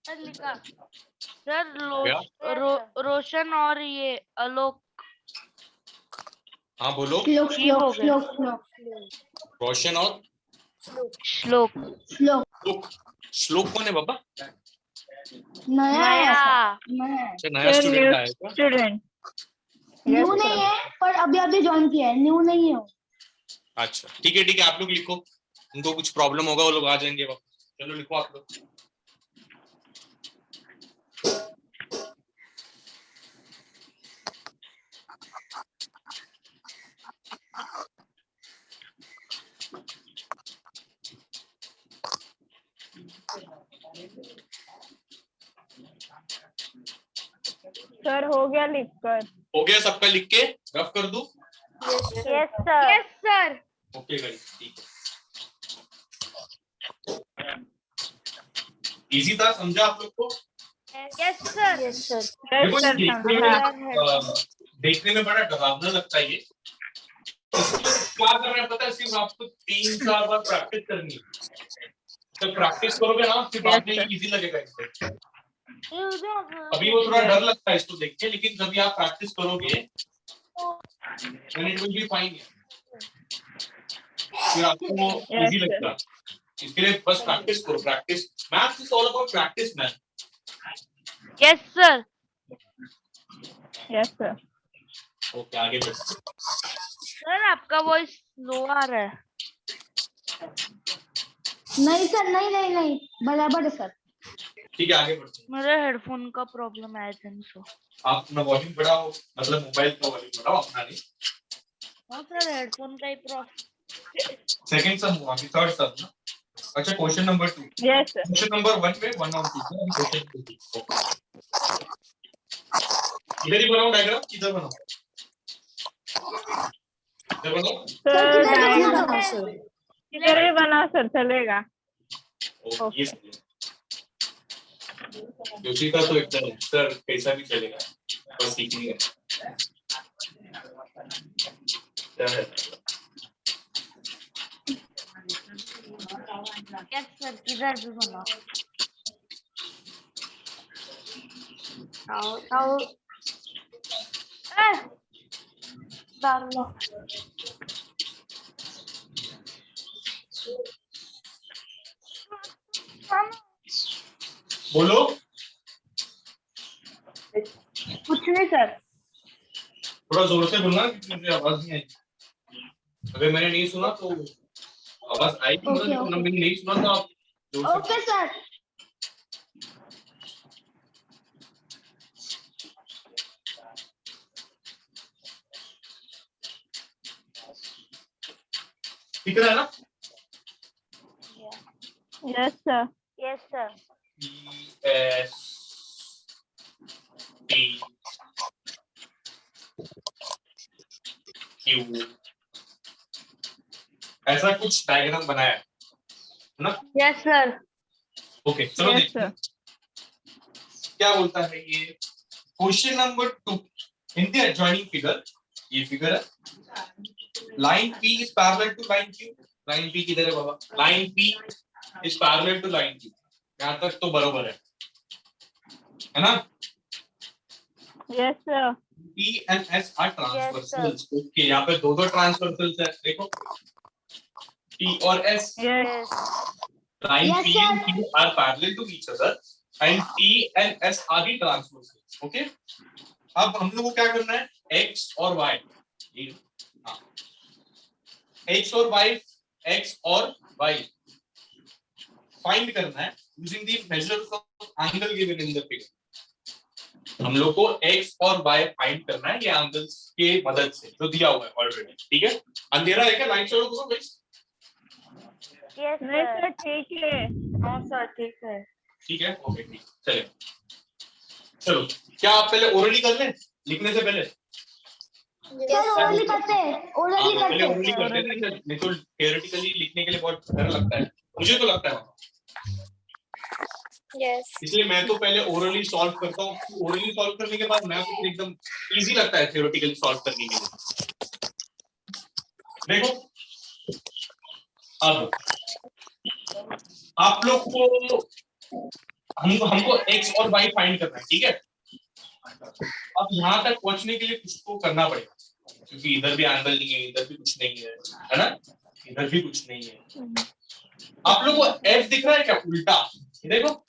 सर लिखा सर। क्या? रोशन और ये आलोक। हाँ बोलो। श्लोक ठीक हो श्लोक गए। श्लोक श्लोक रोशन और श्लोक। श्लोक श्लोक। श्लोक कौन है बाबा? नया है नया। सर, नया है। अच्छा, नया स्टूडेंट आया क्या? स्टूडेंट। न्यू नहीं है, पर अभी अभी ज्वाइन किया है, न्यू नहीं है वो। अच्छा ठीक है ठीक है, आप लोग लिखो। उनको कुछ प्रॉब्लम होगा वो लोग आ जाएंगे वापस। चलो लिखो आप लोग। सर हो गया लिखकर। हो गया सबका लिख के रफ कर दूं? Yes sir. Yes sir. Okay guys, ठीक है। इजी था, समझा आप लोग को? Yes sir. Yes sir. देखो यस सर देखने समझा। में देखने में बड़ा डरावना लगता है ये। क्या करना है पता है? सिर्फ आपको 3-4 बार प्रैक्टिस करनी है। जब प्रैक्टिस करोगे ना फिर बाद में इजी लगेगा इससे। अभी वो थोड़ा डर लगता है इसको देख के, लेकिन जब आप प्रैक्टिस करोगे then it will be fine। फिर आपको वो इजी लगता है। इसके लिए बस प्रैक्टिस करो, practice. Maths is all about practice man. Yes sir. Yes sir. Okay आगे बढ़ते। सर आपका वॉइस स्लो आ रहा है। नहीं सर, नहीं बराबर है सर। ठीक है, आगे बढ़ते हैं। मेरे हेडफोन का प्रॉब्लम है, आई थिंक सो। आप अपना वॉल्यूम बढ़ाओ, मतलब मोबाइल का वॉल्यूम बढ़ाओ, अपना नहीं। हाँ सर, हेडफोन का ही प्रॉब्लम। सेकंड सम हुआ, अभी थर्ड सम ना। अच्छा, question number 2। Yes sir. Question number 1 में 1 और 2 है, क्वेश्चन 2। इधर ही बनाओ डायग्राम, किधर बनाओ? इधर बनाओ। सर किधर डायग्राम बनाना है? सर किधर भी बना सर चलेगा। ओ, ये सही है। जोशी का तो एकदम सर कैसा भी चलेगा, बस सीखनी है। क्या है? यस सर, किधर भी बनाओ। आओ डाल लो। बोलो। कुछ नहीं सर। थोड़ा जोर से बोलना, क्योंकि मुझे आवाज नहीं आई। अगर मैंने नहीं सुना तो आवाज आएगी, ओके, मतलब ओके। मैंने नहीं सुना तो आप जोर से। Okay sir. ठीक है ना? Yes sir. Yes sir. ES T Q, ऐसा कुछ डायग्राम बनाया है ना? Yes sir. ओके, चलो यस देखते हैं सर। क्या बोलता है ये। Question number 2, in the adjoining figure, ये फिगर है। Line P is parallel to line Q। Line P किधर है बाबा? Line P is parallel to line Q। यहां तक तो बराबर है ना? Yes sir. P and S are transversals। Okay, यहाँ पे दो ट्रांसवर्सल्स है, देखो P और S। Yes Line Yes, P sir. and Q are parallel to each other and T and S are the transversals। Okay, अब हम लोग को क्या करना है? X और Y, हाँ, X और Y फाइंड करना है using the measures of angle given in the figure। हम लोग को X और Y फाइंड करना है ये एंगल्स के मदद से, जो दिया हुआ है ऑलरेडी। ठीक है, अंधेरा है क्या? लाइट चालू करो भाई। यस नहीं सर ठीक है। हाँ सर, ठीक है। ठीक है, ओके, ठीक, चलिए। चलो, क्या आप पहले ओरली कर लें लिखने से पहले? सर ओरली करते हैं, ओरली हाँ, पहले करते ओरली हैं। कर लेते हैं, नहीं तो थियोरेटिकली लिखने के लिए बहुत डर लगता है, मुझे तो लगता है। यस इसलिए मैं तो पहले ओरली सॉल्व करता हूँ। ओरली सॉल्व करने के बाद मैं तो फिर एकदम इजी लगता है थियोरेटिकली सॉल्व करने के लिए। देखो, अब आप लोग को हमको x और y फाइंड करना है, ठीक है? अब यहाँ तक पहुंचने के लिए कुछ तो करना पड़ेगा, क्योंकि इधर भी एंगल नहीं है, इधर भी कुछ नहीं है ना? इधर भी कुछ नहीं है। आप लोग को f दिख रहा है क्या उल्टा? देखो,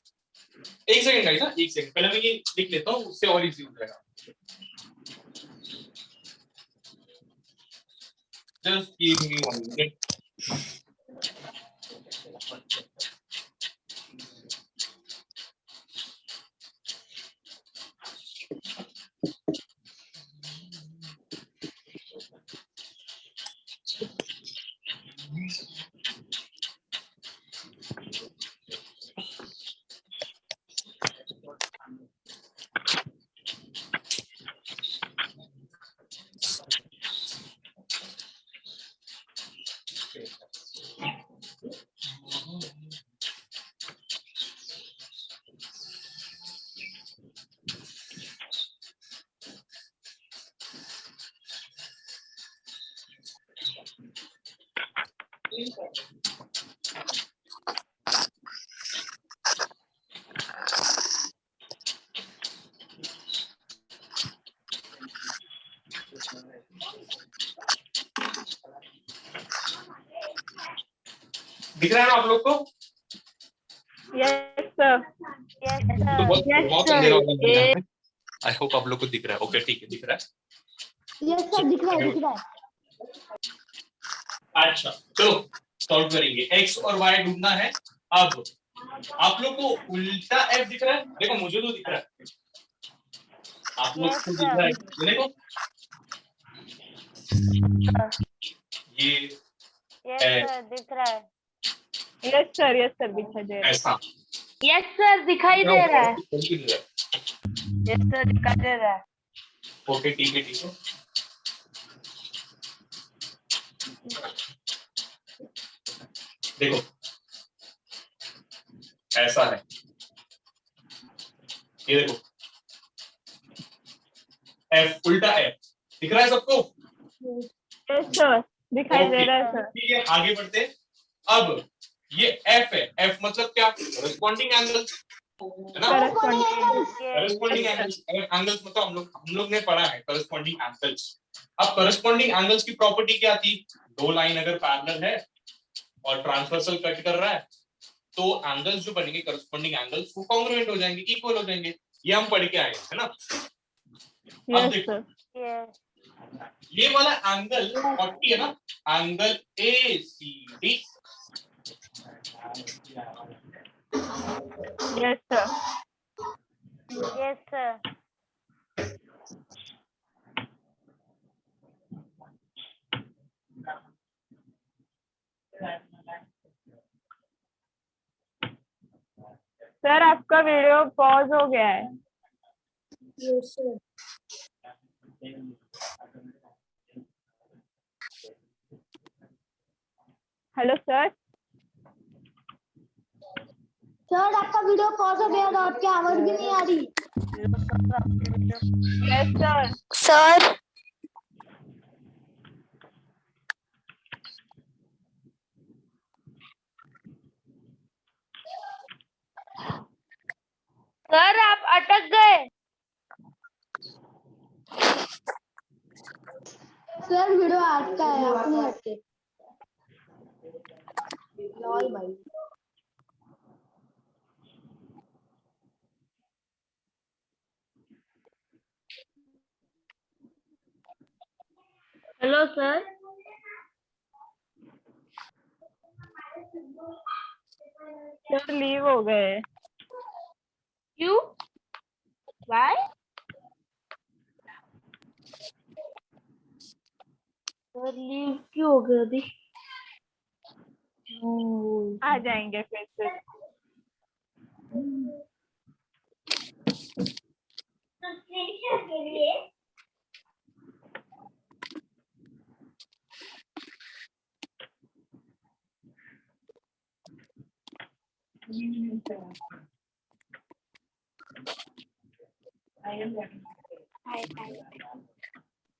एक सेकंड गाइस, एक सेकंड, पहले मैं ये लिख लेता हूँ, उससे और इजी हो जाएगा। Just give me 1 minute. दिख रहा है ना आप लोग को? Yes sir. तो बहुत अंधेरा हो गया है। आई होप आप लोग को दिख रहा है। ओके, ठीक है, दिख रहा है। यस सर, दिख रहा है। अच्छा, चलो सॉल्व करेंगे। एक्स और वाई ढूंढना है। अब आप लोग को उल्टा एफ दिख रहा है, देखो मुझे तो दिख रहा है, आप लोग को दिख रहा है, ये देखो ये यस सर दिख रहा है। यस सर दिखाई दे रहा है। ऐसा यस सर दिखाई दे रहा है। ओके यस सर दिखाई दे रहा है। ठीक है ठीक है। देखो ऐसा है, ये देखो एफ उल्टा एफ दिख रहा है सबको? यस सर दिखाई दे रहा है सर। ठीक है आगे बढ़ते हैं। अब ये एफ है, एफ मतलब क्या? करस्पॉन्डिंग एंगल है ना, करस्पॉन्डिंग एंगल्स। एंगल्स मतलब हम लोग ने पढ़ा है करस्पॉन्डिंग एंगल्स। अब करस्पॉन्डिंग एंगल्स की प्रॉपर्टी क्या थी? दो लाइन अगर पैरेलल है और ट्रांसवर्सल कट कर रहा है तो एंगल्स जो बनेंगे करस्पॉन्डिंग एंगल्स वो कॉन्ग्रुएंट हो जाएंगे, इक्वल हो जाएंगे। ये हम पढ़ के आए है ना। अब यस देखो सर। ये वाला एंगल 40 है ना, angle ACD। Yes sir. Yes sir. Sir आपका वीडियो पॉज हो गया है। Yes sir. Hello sir. Sir आपका वीडियो पॉज हो गया था, आपकी आवाज भी नहीं आ रही। Yes sir. सर सर आप अटक गए। सर वीडियो अटका है, आपने अटके। लॉल भाई। Hello sir. सर लीव हो गए। क्यों? Why? सर लीव क्यों हो गया अभी? आ जाएंगे फिर से।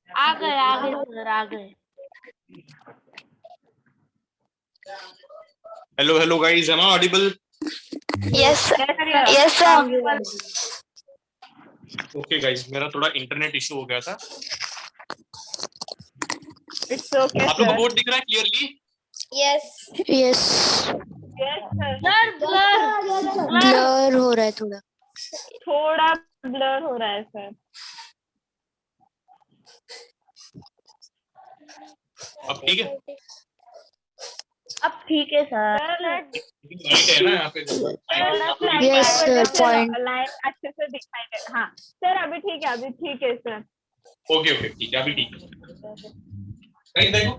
आ गए सर आ गए। Hello guys, am I audible? Yes yes sir okay guys, मेरा थोड़ा इंटरनेट इशू हो गया था। इट्स ओके आप लोग को सर। बोर्ड दिख रहा है clearly? Yes yes sir. Sir blur blur हो रहा है थोड़ा। थोड़ा ब्लर हो रहा है सर। अब ठीक है? अब ठीक है सर। लाइट है ना यहाँ पे? Yes, sir, point. लाइन अच्छे से दिखाई दे। हाँ सर अभी ठीक है, अभी ठीक है सर। ओके ठीक है, अभी ठीक है। कहीं देखो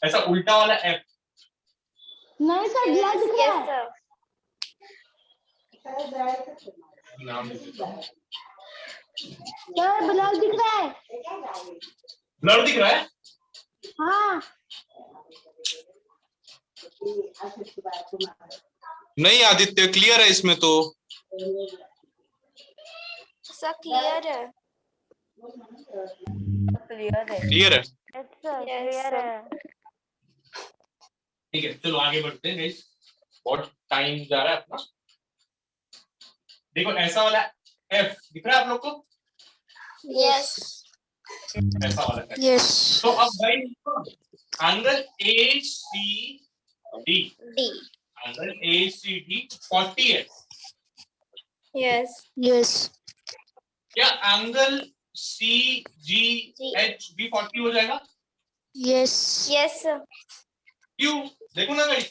ऐसा उल्टा वाला एफ। नहीं सर ब्लर दिख रहा है। नाम देता हूँ। सर ब्लर दिख रहा है। ब्लर दिख रहा है? हाँ नहीं आदित्य, क्लियर है इसमें तो। सब क्लियर है। क्लियर है? यस सर क्लियर है। ठीक है चलो आगे बढ़ते हैं गाइस, बहुत टाइम जा रहा है अपना। देखो ऐसा वाला एफ दिख रहा है आप लोग को? यस ऐसा वाला F। यस तो अब guys angle ACD, D angle ACD 40 है। यस यस क्या एंगल CGH भी 40 हो जाएगा? यस यस क्यों? देखो ना guys,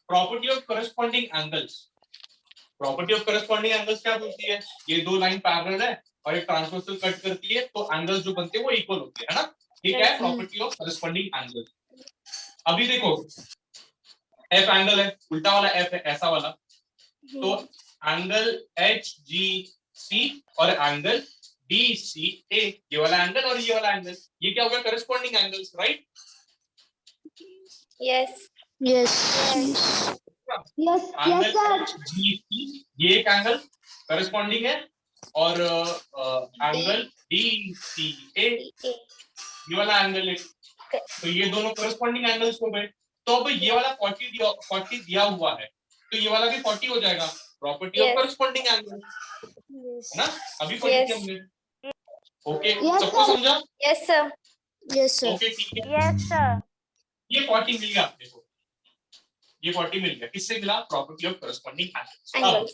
property of corresponding angles, property of corresponding angles क्या बोलती है? ये दो लाइन पैरेलल है और एक ट्रांसवर्सल कट करती है, तो एंगल्स जो बनते हैं वो इक्वल होते हैं, है ना? ये क्या है? Property of corresponding angle. अभी देखो एफ एंगल है, उल्टा वाला एफ है, ऐसा वाला, तो एंगल एच जी सी और एंगल डी सी ए, ये वाला एंगल और ये वाला एंगल, ये क्या हो गया? Corresponding angles, right? Yes. Yes yes angle sir. H G C, ये एक एंगल करस्पॉन्डिंग है, और एंगल डी सी ए, ये वाला एंगल है, तो ये दोनों करस्पॉन्डिंग एंगल्स हो गए। तो अब ये वाला 40 दिया हुआ है, तो ये वाला भी 40 हो जाएगा, property of Yes. Corresponding angle, Yes. है ना? अभी 40 Yes. हमने, ओके, Yes, सबको sir. समझा? Yes, sir. Yes, sir. Okay, ठीक है, Yes, sir. ये 40 मिल गया आपको, ये 40 मिल गया, किससे मिला? Property of corresponding angles. अब Angles.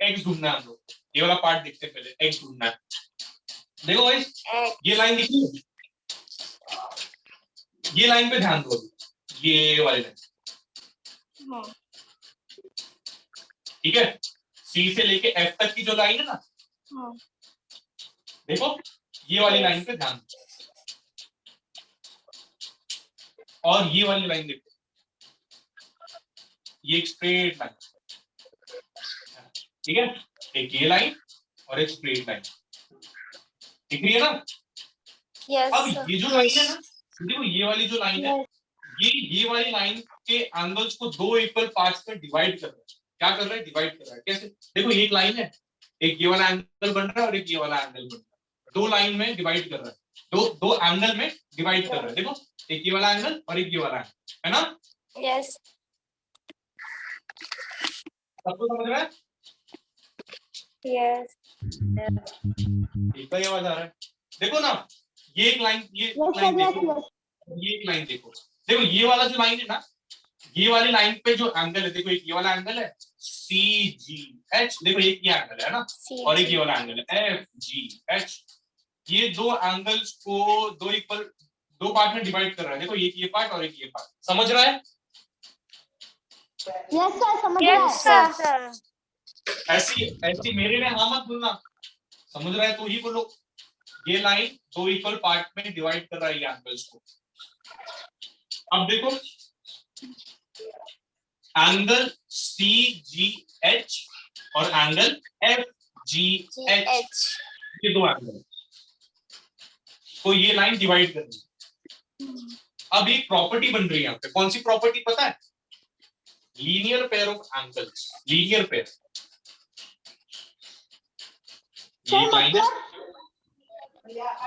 एक्स ढूंढना है हम लोग, ये वाला पार्ट देखते हैं पहले, एक्स ढूंढना है। देखो गाइस, X. ये लाइन दिख रही है, ये लाइन पे ध्यान दो, ये वाली लाइन, हाँ. ठीक है? सी से लेके एफ तक की जो लाइन है ना, हाँ. देखो ये वाली लाइन पे ध्यान दो, और ये वाली लाइन देखो, ये एक स्ट्रेट लाइन, ठीक है? एक ये लाइन और एक स्ट्रेट लाइन दिख रही है ना? Yes, अब sir. ये जो लाइन है ना, देखो ये वाली जो लाइन है, ये वाली लाइन के एंगल्स को दो इक्वल पार्ट्स में डिवाइड कर रहा है। क्या कर रहा है? डिवाइड कर रहा है। कैसे? देखो एक लाइन है, एक ये वाला एंगल बन रहा है और एक ये वाला एंगल बन रहा है, दो लाइन में डिवाइड कर रहा है, दो एंगल में डिवाइड कर रहा है। देखो एक ये वाला एंगल और एक ये वाला एंगल, है ना? Yes. सबको समझ रहा है? Yes. एक ही आवाज आ रहा है। देखो ना, ये एक लाइन, ये यस लाइन सर, यस देखो, यस। ये एक लाइन देखो, देखो ये वाला जो लाइन है ना, ये वाली लाइन पे जो एंगल है, देखो एक ये वाला एंगल है सी जी एच, देखो एक ये एंगल है ना, C. और एक ये वाला एंगल है एफ जी एच। ये दो एंगल्स को दो पार्ट में डिवाइड कर रहा है। देखो एक ये पार्ट और एक ये पार्ट, समझ रहा है? यस सर, समझ रहा Yes, है। sir. Sir. ऐसी मेरे में हाँ मत बोलना, समझ रहा है तो ही बोलो। ये लाइन दो इक्वल पार्ट में डिवाइड कर रहा है ये एंगल्स को। अब देखो एंगल सी जी एच और angle F G H, H. ये दो एंगल, तो ये लाइन डिवाइड कर रही है। अब एक प्रॉपर्टी बन रही है यहाँ पे, कौन सी प्रॉपर्टी पता है? Linear pair of angles, linear pair. ये एक लाइन है,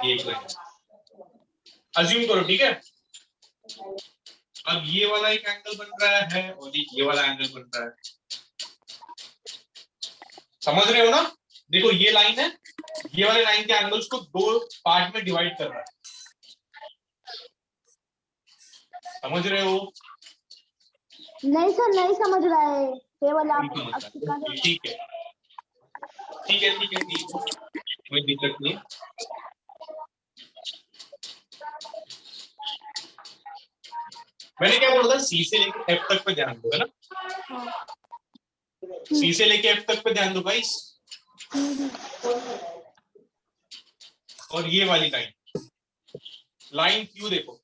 ये एक लाइन है, अज्यूम करो, ठीक है? अब ये वाला एक एंगल बन रहा है और ये वाला एंगल बन रहा है, समझ रहे हो ना? देखो ये लाइन है, ये वाले लाइन के एंगल्स को दो पार्ट में डिवाइड कर रहा है, समझ रहे हो? नहीं सर, नहीं समझ रहा है, केवल आप बिल्कुल अब सिखा दो। ठीक है, ठीक है, ठीक है, ठीक है, कोई दिक्कत नहीं। मैंने क्या बोला था? सी से लेकर एफ तक पे ध्यान दो, है ना? सी से लेके एफ तक पे ध्यान दो गाइस। और ये वाली लाइन क्यू देखो,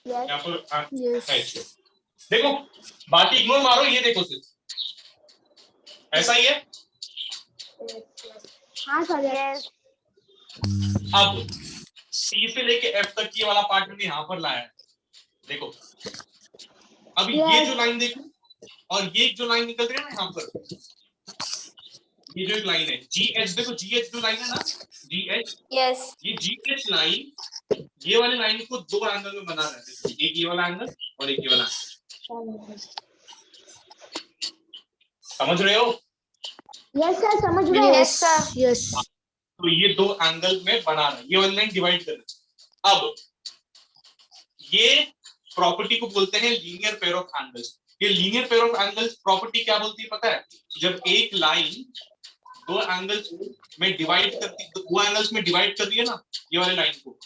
यस यहाँ पर Yes. है, देखो बाकी इग्नोर मारो, ये देखो सिर्फ ऐसा ही है। हाँ सर, यस। Yes. अब सी से लेके एफ तक ये वाला पार्ट मैंने यहाँ पर लाया है, देखो अब ये जो लाइन देखो और ये जो लाइन निकल रही है ना यहाँ पर, ये जो एक लाइन है जी एच, देखो जी एच जो लाइन है ना, जी एच, Yes. ये जी एच लाइन ये वाली लाइन को दो एंगल में बना रहा है, एक ये वाला एंगल और एक ये वाला एंगल, समझ रहे हो? यस सर, समझ रहे हैं। Yes, sir. Yes. तो ये दो एंगल में बना रहा है, ये वाली लाइन डिवाइड कर रहा है। अब ये प्रॉपर्टी को बोलते हैं लीनियर पेयर ऑफ एंगल्स। ये linear pair of angles property क्या बोलती है पता है? जब एक लाइन दो एंगल्स में डिवाइड करती, दो एंगल्स में डिवाइड कर रही है ना ये वाली लाइन को,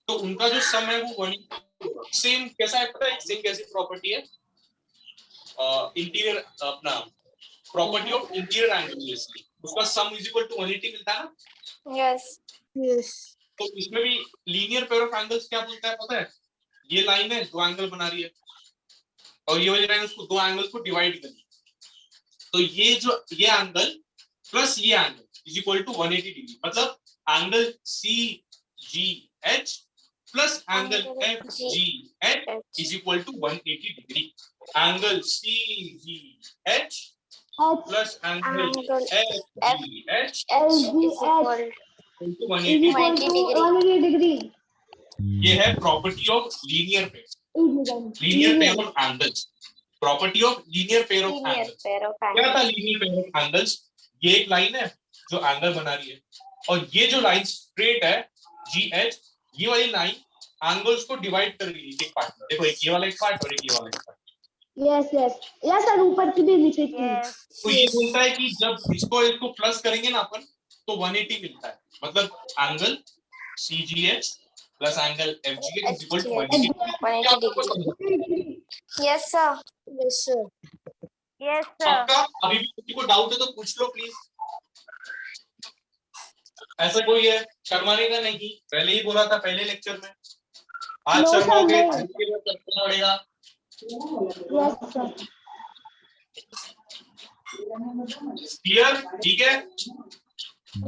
तो उनका जो सम है वो 1 सेम कैसा है पता है, सेम कैसी प्रॉपर्टी है, इंटीरियर अपना प्रॉपर्टी ऑफ इंटीरियर एंगल जैसी, उसका सम इज इक्वल टू 180 मिलता है ना। Yes. Yes. तो इसमें भी लीनियर पेयर ऑफ एंगल्स क्या बोलता है पता है, ये लाइन है दो एंगल बना रही है और ये वाली लाइन उसको दो एंगल्स को डिवाइड कर रही है, तो ये एंगल प्लस ये angle is equal to 180 degree, मतलब angle CGH plus angle FGH is equal to 180 degree. Angle CGH plus angle FGH LGH equal to is 180। equal to 180 degree. ये है property of linear pair, linear pair of angles, property of linear pair of Linear angles. pair of क्या था angles. Linear pair of angles, ये एक line है जो angle बना रही है और ये जो लाइन स्ट्रेट है GH, ये वाली लाइन एंगल्स को डिवाइड कर रही है एक पार्ट में, देखो एक ये वाला एक पार्ट और एक ये वाला एक part. Yes, yes. Yes, sir, ऊपर की भी नीचे की भी। Yes. तो ये बोलता है कि जब इसको प्लस करेंगे ना अपन तो 180 मिलता है, मतलब angle CGH plus angle FGH is equal to 180। क्या 180 आपको समझ degree. Yes, sir. Yes, sir. Yes, sir. आपका अभी भी किसी को डाउट है तो पूछ लो प्लीज। ऐसा कोई है शर्माने का नहीं, पहले ही बोला था पहले लेक्चर में, आज No, sir, शर्माओगे नहीं। करना पड़ेगा। Yes, sir. क्लियर, ठीक है।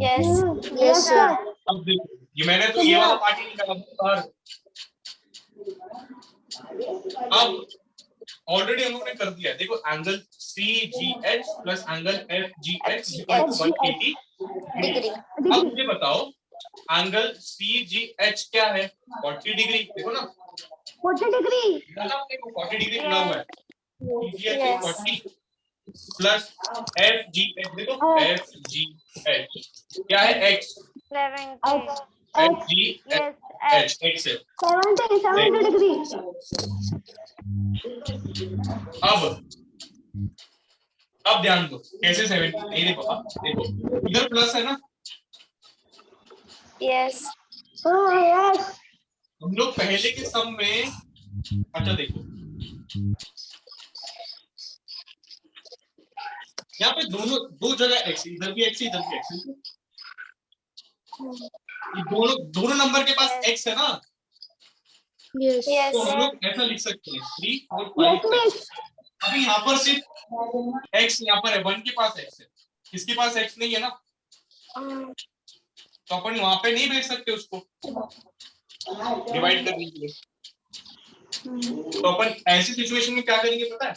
Yes. Yes, sir. अब देखो ये मैंने तो ये वाला पार्ट ही निकाला था, अब ऑलरेडी हम लोगों ने कर दिया, देखो angle CGH plus angle FGH equal to 180 degree. अब मुझे बताओ एंगल CGH क्या है, 40 डिग्री, देखो ना 40 degree. 40 डिग्री मिला हुआ है, CGH Yes. 40 प्लस FGH, देखो FGH क्या है X, 70. FGH Yes, X है। 70 degree. अब ध्यान दो कैसे 70, नहीं देखो देखो इधर प्लस है ना, Yes. Oh, yes. हम लोग पहले के सम में, अच्छा देखो यहाँ पे दोनों दो जगह x, इधर भी x इधर भी x, ये दोनों नंबर के पास x है ना, Yes. Yes, तो हम sir. लोग ऐसा लिख सकते हैं 3 4 Yes, 5 miss. 6। अभी यहाँ पर सिर्फ x यहाँ पर है, 1 के पास x है, किसके पास x नहीं है ना, तो अपन वहां पे नहीं भेज सकते उसको डिवाइड करने के लिए, तो अपन ऐसी सिचुएशन में क्या करेंगे पता है,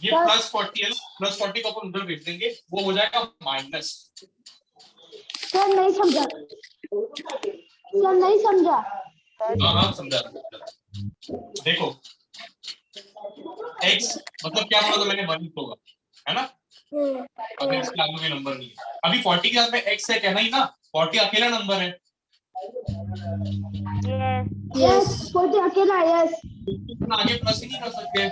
ये प्लस 40 है, प्लस 40 को अपन उधर भेज देंगे, वो हो जाएगा माइनस। सर नहीं समझा, सर नहीं समझा। हाँ समझा। देखो x मतलब क्या बोला था मैंने, 1 होगा है ना, अगर इसके आगे कोई नंबर नहीं है, अभी 40 के साथ में x है कहना ही ना, 40 अकेला नंबर है, yes, Yes, 40 अकेला। Yes. आगे प्लस ही नहीं कर सकते,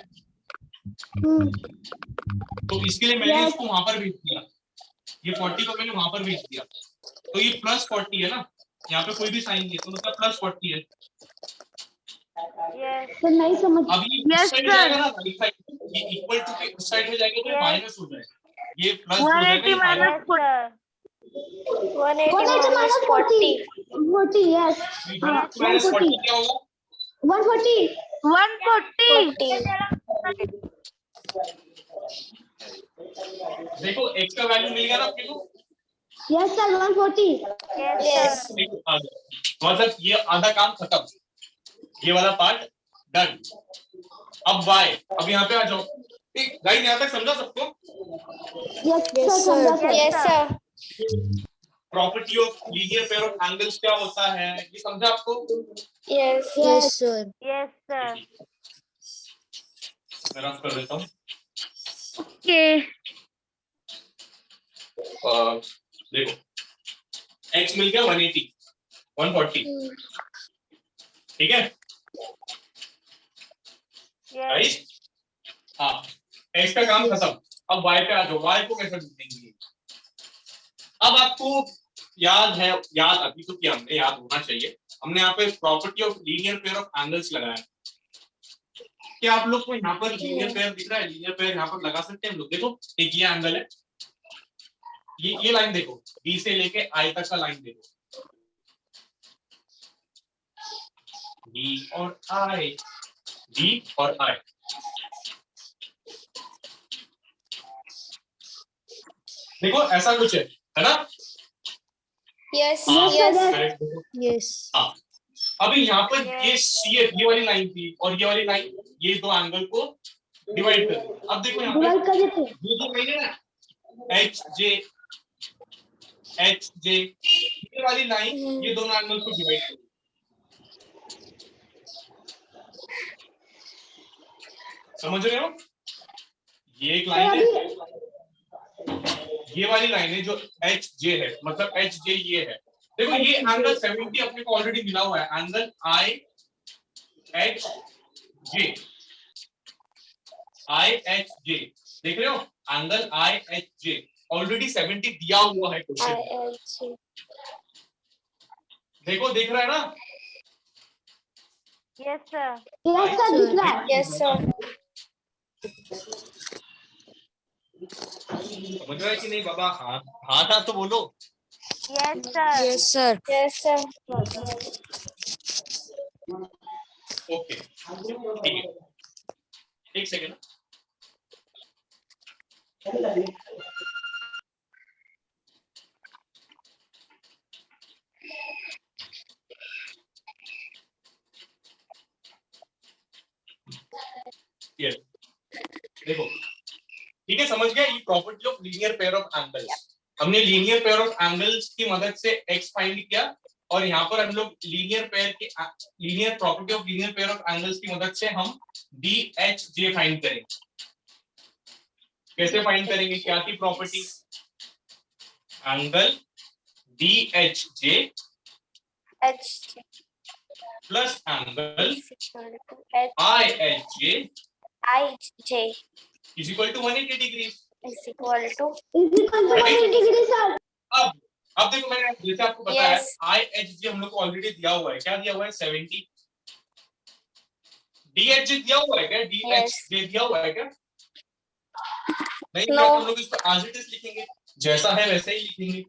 तो इसके लिए मैंने इसको वहां पर भेज दिया, ये 40 को मैंने वहां पर भेज दिया, तो ये प्लस 40 है ना, यहाँ पे कोई भी साइन नहीं है तो मतलब प्लस 40 है। yes, सर नहीं समझ। अब ये Yes, इस साइड sir. जाएगा ना, राइट साइड, ये इक्वल टू के उस साइड में जाएगा तो Yes. माइनस हो जाएगा, ये प्लस हो जाएगा, 180 ये minus minus। 40. 180 minus 40. 40, yes. Minus 40 क्या होगा, 140. 140. 40. देखो x का वैल्यू मिल गया ना आपको, Yes, sir, 140. Yes, Yes. sir. मतलब ये आधा काम खत्म, ये वाला पार्ट डन। अब y, अब यहाँ पे आ जाओ, ठीक गाइस, यहाँ तक समझा सबको, Yes, Yes, sir, sir. समझा sir. Yes, sir. Property of linear pair of angles क्या होता है ये समझा आपको। Yes. Yes, sir. Yes, sir. मैं रफ कर देता हूँ, Okay. देखो x मिल गया 180 140, ठीक है Yes. राइट, हाँ x का काम खत्म। अब y पे आ जाओ, y को कैसे ढूंढेंगे। अब आपको याद है, याद अभी तो किया हमने, याद होना चाहिए हमने यहाँ पे property of linear pair of angles लगाया। क्या आप लोग को यहाँ पर लीनियर पेयर दिख रहा है? लीनियर पेयर यहाँ पर लगा सकते हैं हम लोग। देखो एक ये एंगल है, ये लाइन देखो, बी से लेके आई तक का लाइन देखो, बी और आई, बी और आई। देखो ऐसा कुछ है ना? Yes. हाँ, Yes. correct देखो। Yes. हाँ, अभी यहाँ पर ये CF ये वाली लाइन थी और ये वाली लाइन, ये दो एंगल को डिवाइड कर दी। अब देखो यहाँ डिवाइड पे कर देते ये जो लाइन है ना, एच जे, ये वाली लाइन ये दोनों एंगल को डिवाइड कर दी। समझ रहे हो? ये एक लाइन है, ये वाली लाइन है जो एच जे है, मतलब एच जे ये है। देखो ये एंगल 70 अपने को ऑलरेडी मिला हुआ है, एंगल आई एच जे, आई एच जे, देख रहे हो? एंगल आई एच जे ऑलरेडी 70 दिया हुआ है क्वेश्चन। देखो दिख रहा है ना? Yes sir. यस सर दिख रहा है। Yes, sir. समझ रहा है कि नहीं बाबा? हाँ हाँ था तो बोलो। Yes sir. Yes, sir. Yes, sir. Okay ठीक है, एक सेकेंड। Yes. देखो ठीक है, समझ गया? ये property of linear pair of angles. हमने लीनियर पेयर ऑफ एंगल्स की मदद से एक्स फाइंड किया और यहाँ पर हम लोग linear property of linear pair of angles की मदद से हम डी एच जे फाइंड करेंगे। कैसे फाइंड करेंगे? क्या की property? Angle D H J H plus angle is equal to H I H J I J is equal to 180 degree. is equal to is equal to 180 degree sir. अब देखो मैंने जैसे आपको पता है Yes. आई एच जी हम लोग को ऑलरेडी दिया हुआ है। क्या दिया हुआ है? 70। डी एच जी दिया हुआ है क्या? D H Yes. जी दिया हुआ है क्या? नहीं No. दिया तो हम लोग इसको as it is लिखेंगे, जैसा है वैसे ही लिखेंगे।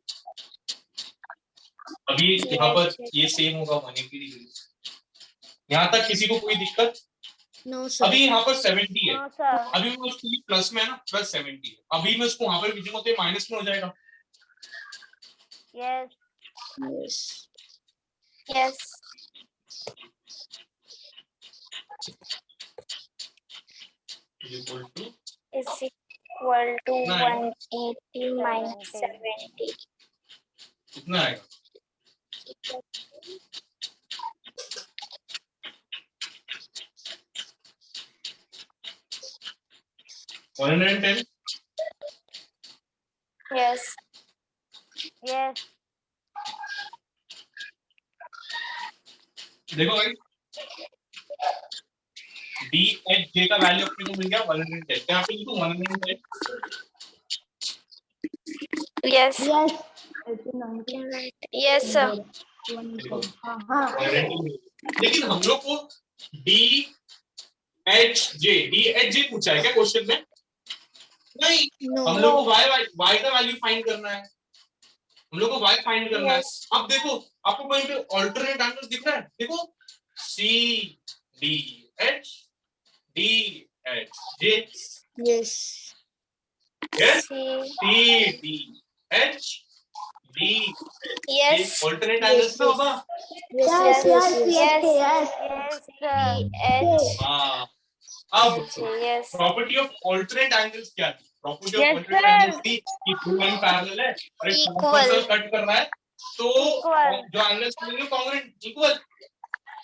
अभी यहाँ पर ये सेम होगा 180 डिग्री। यहाँ तक किसी को कोई दिक्कत? No, sir. अभी यहाँ पर 70 है, नो सर। अभी मैं उसको प्लस में है ना, प्लस 70 है। अभी मैं उसको वहां पर लिखूंगा तो माइनस में हो जाएगा। Yes. Yes. yes. Equal to Is equal to Nine. 180 minus 70. कितना आएगा? वन 110। Yes. यस। देखो भाई डी एच जे का वैल्यू अपने को मिल गया 110। यहाँ पे लिखो 110। Yes. Yes Yes, sir. हाँ 110। लेकिन हम लोग को डी एच जे पूछा है क्या क्वेश्चन में? नहीं, No. हम लोग को y का वैल्यू फाइंड करना है। हम लोग को y फाइंड करना है। Yes. अब देखो आपको कहीं पे ऑल्टरनेट आंसर दिख रहा है? देखो C D H J. Yes. Yes, C. C D H D Yes. Alternate answer ना बाबा। Yes, yes yes, yes yes, yes. Yes yes sir. H. हाँ, अब Yes. Property of alternate angles क्या थी? Property of Yes, alternate sir. Angles थी कि to line parallel है और एक Equal. ट्रांसवर्सल कट कर रहा है तो Equal. जो एंगल्स मिलेंगे कांग्रुएंट इक्वल।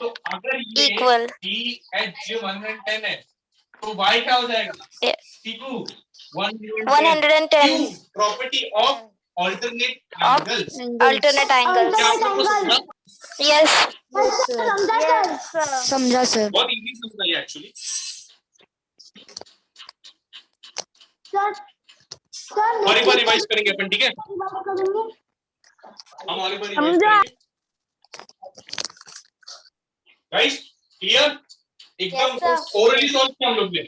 तो अगर ये Equal. DH 110 है तो y क्या हो जाएगा? Yeah. C2 110। 110. Property of alternate Of angles. alternate angles. क्या आपको समझा? Yes. Yes, sir. समझा सर। Yes sir. समझा सर। बहुत इजी समझा ये एक्चुअली। सर सर और एक बार रिवाइज करेंगे अपन, ठीक है? बात करेंगे। हम और एक बार रिवाइज समझा। करेंगे। Guys clear? एकदम Yes, sir. ओरली सॉल्व किया हम लोग ने,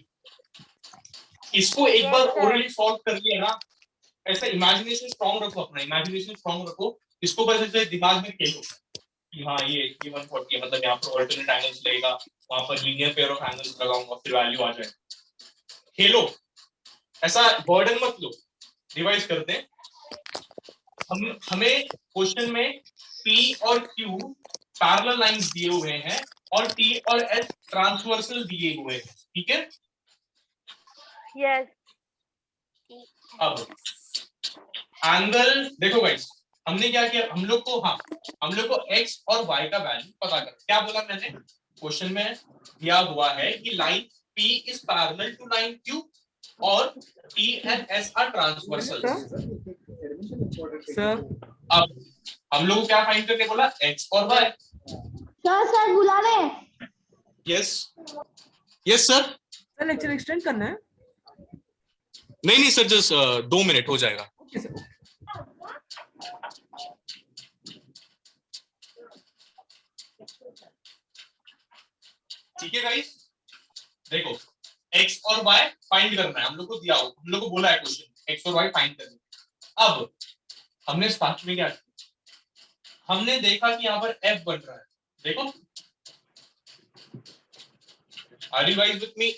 इसको एक Yes, बार sir. ओरली सॉल्व कर लिया ना, ऐसा इमेजिनेशन स्ट्रांग रखो, अपना इमेजिनेशन स्ट्रांग रखो, इसको बस ऐसे दिमाग में खेलो कि हाँ ये 140 है, मतलब यहाँ पर ऑल्टरनेट एंगल्स लगेगा, वहां पर लीनियर पेयर ऑफ एंगल्स लगाऊंगा, फिर वैल्यू आ जाए। खेलो, ऐसा बर्डन मत लो। रिवाइज करते हैं, हमें क्वेश्चन में P और Q पैरेलल लाइंस दिए हुए हैं और T और S ट्रांसवर्सल दिए हुए हैं, ठीक है? यस अब एंगल देखो गाइस, हमने क्या किया, हम लोग को x और y का वैल्यू पता करना। क्या बोला मैंने, क्वेश्चन में दिया हुआ है कि line P is parallel to line Q और T and S are transversal. Sir अब हम लोग को क्या फाइंड करने बोला, x और y। सर बुला रहे हैं। Yes yes sir. Sir lecture extend करना है। नहीं सर, जस्ट 2 मिनट हो जाएगा। Okay sir. ठीक है गाइस, देखो x और y फाइंड करना है, हम लोग को दिया हो, हम लोग को बोला है क्वेश्चन x और y फाइंड करना। अब हमने स्टार्ट में क्या किया, हमने देखा कि यहाँ पर f बन रहा है, देखो are you guys with me?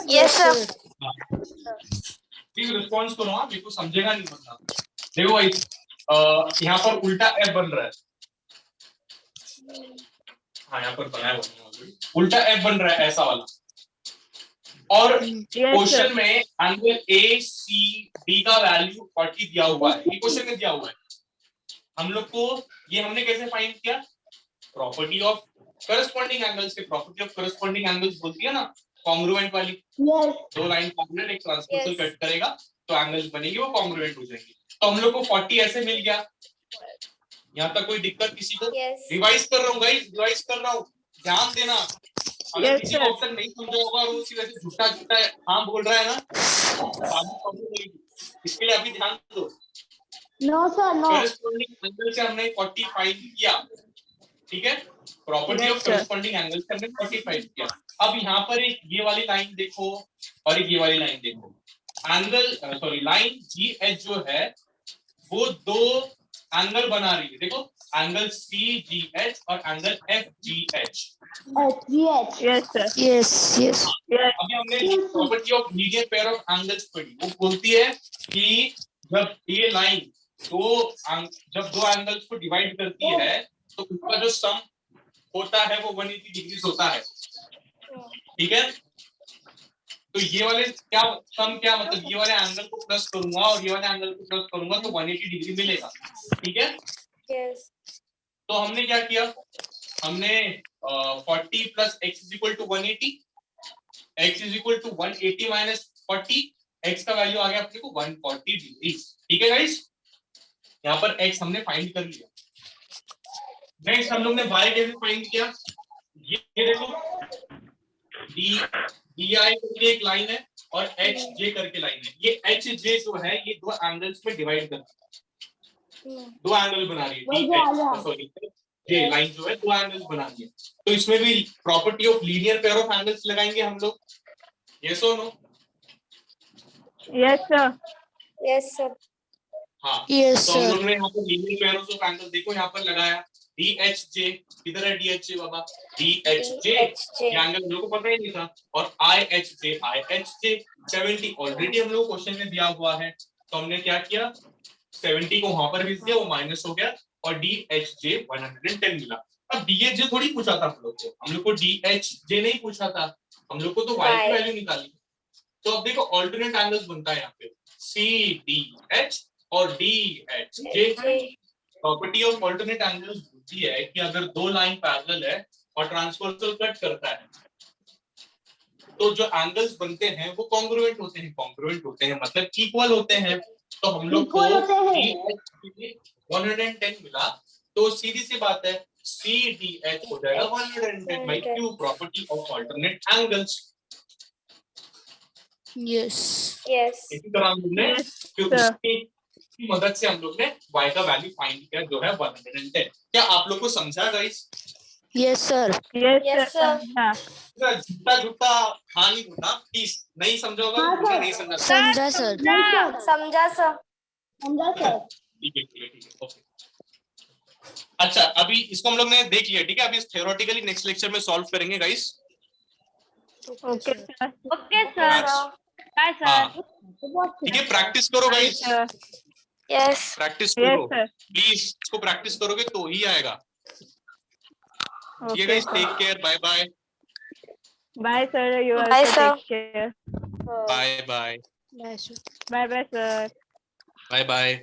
Yes, sir. Please response करो, हाँ मेरे को समझेगा नहीं बंदा। देखो गाइस यहाँ पर उल्टा f बन रहा है, हाँ यहाँ पर बनाया हुआ उल्टा f बन रहा है, ऐसा वाला। और क्वेश्चन में एंगल ACD का वैल्यू 40 दिया हुआ है, ये क्वेश्चन में दिया हुआ है। हम लोग को ये हमने कैसे फाइंड किया, प्रॉपर्टी ऑफ करस्पॉन्डिंग एंगल्स के, प्रॉपर्टी ऑफ करस्पॉन्डिंग एंगल्स बोलती है ना कॉन्ग्रुएंट वाली। यस दो लाइन पैरेलल, एक ट्रांसवर्सल Yes. कट करेगा तो एंगल्स बनेगी, वो कॉन्ग्रुएंट हो जाएंगे। तो हम लोग को 40 ऐसे मिल गया। यहाँ तक कोई दिक्कत किसी को? Yes. रिवाइज कर रहा हूँ गाइस, रिवाइज कर रहा हूँ, ध्यान देना। अगर Yes, किसी को अब तक नहीं समझा होगा और वो उसी वजह से झूठा झूठा हाँ बोल रहा है ना, इसके लिए अभी ध्यान दो। No sir no. Corresponding angle से हमने 45 किया, ठीक है? प्रॉपर्टी ऑफ करस्पॉन्डिंग एंगल से हमने 45 किया। अब यहाँ पर एक ये वाली लाइन देखो और एक ये वाली लाइन देखो, एंगल लाइन GH जो है वो दो एंगल बना रही है, देखो एंगल CGH और angle FGH। Yes, sir. Yes, yes. अभी हमने property of linear pair of angles पढ़ी, वो बोलती है कि जब ये लाइन जब दो एंगल्स को डिवाइड करती है तो उसका जो सम होता है वो 180 डिग्री होता है, ठीक है? तो ये वाले सम क्या मतलब, ये वाले एंगल को प्लस करूंगा और ये वाले एंगल को प्लस करूंगा तो 180 डिग्री मिलेगा, ठीक है? Yes. तो हमने क्या किया, हमने 40 plus x is equal to 180, x is equal to 180 minus 40, x का वैल्यू आ गया अपने को 140 डिग्री, ठीक है गाइस? यहाँ पर x हमने फाइंड कर लिया। नेक्स्ट हम लोग ने y कैसे फाइंड किया, ये देखो DI करके एक लाइन है और HJ करके लाइन है, ये HJ जो है ये दो एंगल्स में डिवाइड कर दो एंगल बना रही है, सॉरी ये लाइन जो है दो एंगल्स बना रही है। तो इसमें भी property of linear pair of angles लगाएंगे हम लोग, यस और no? Yes, sir. Yes, sir. हाँ Yes, तो हम sir. लोग ने यहाँ पर लीनियर पेयर ऑफ एंगल देखो यहाँ पर लगाया, DHJ किधर है, DHJ बाबा, DHJ ये एंगल हम लोग को पता ही नहीं था, और IHJ 70 ऑलरेडी हम लोग क्वेश्चन में दिया हुआ है, तो हमने क्या किया 70 को वहां पर भेज दिया, वो माइनस हो गया और DHJ 110 मिला। अब DHJ थोड़ी पूछा था हम लोग को DHJ नहीं पूछा था, हम लोग को तो y की वैल्यू निकाली। तो अब देखो ऑल्टरनेट एंगल्स बनता है यहाँ पे CDH और DHJ। Property of alternate angles होती है कि अगर दो लाइन पैरेलल है और ट्रांसवर्सल कट करता है तो जो एंगल्स बनते हैं वो कॉन्ग्रुएंट होते हैं, मतलब इक्वल होते हैं। तो हम लोग को 110 मिला, तो सीधी सी बात है CDH हो जाएगा 110 by Q, property of alternate angles. Yes. इसी तरह हमने Yes, sir. की मदद से हम लोग ने y का वैल्यू फाइंड किया जो है 110। क्या आप लोग को समझा guys? Yes, sir. Yes, sir. हाँ झूठा झूठा हाँ नहीं बोलना प्लीज। नहीं समझा होगा हाँ, तो मुझे sir. नहीं समझा। समझा सर। नहीं सर समझा सर। समझा सर। ठीक है ओके। अच्छा अभी इसको हम लोग ने देख लिया, ठीक है। अभी थ्योरेटिकली नेक्स्ट लेक्चर में सॉल्व करेंगे guys. Okay sir. Okay sir, bye sir. हाँ बहुत ठीक है, प्रैक्टिस करो गाइस, Yes. प्रैक्टिस यस करो सर। प्लीज। इसको प्रैक्टिस करोगे तो ही आएगा। ठीक है okay guys, take care, bye bye. Bye sir, you Bye, also sir. Take care. Bye bye Bye, sir. Bye bye sir. Bye bye.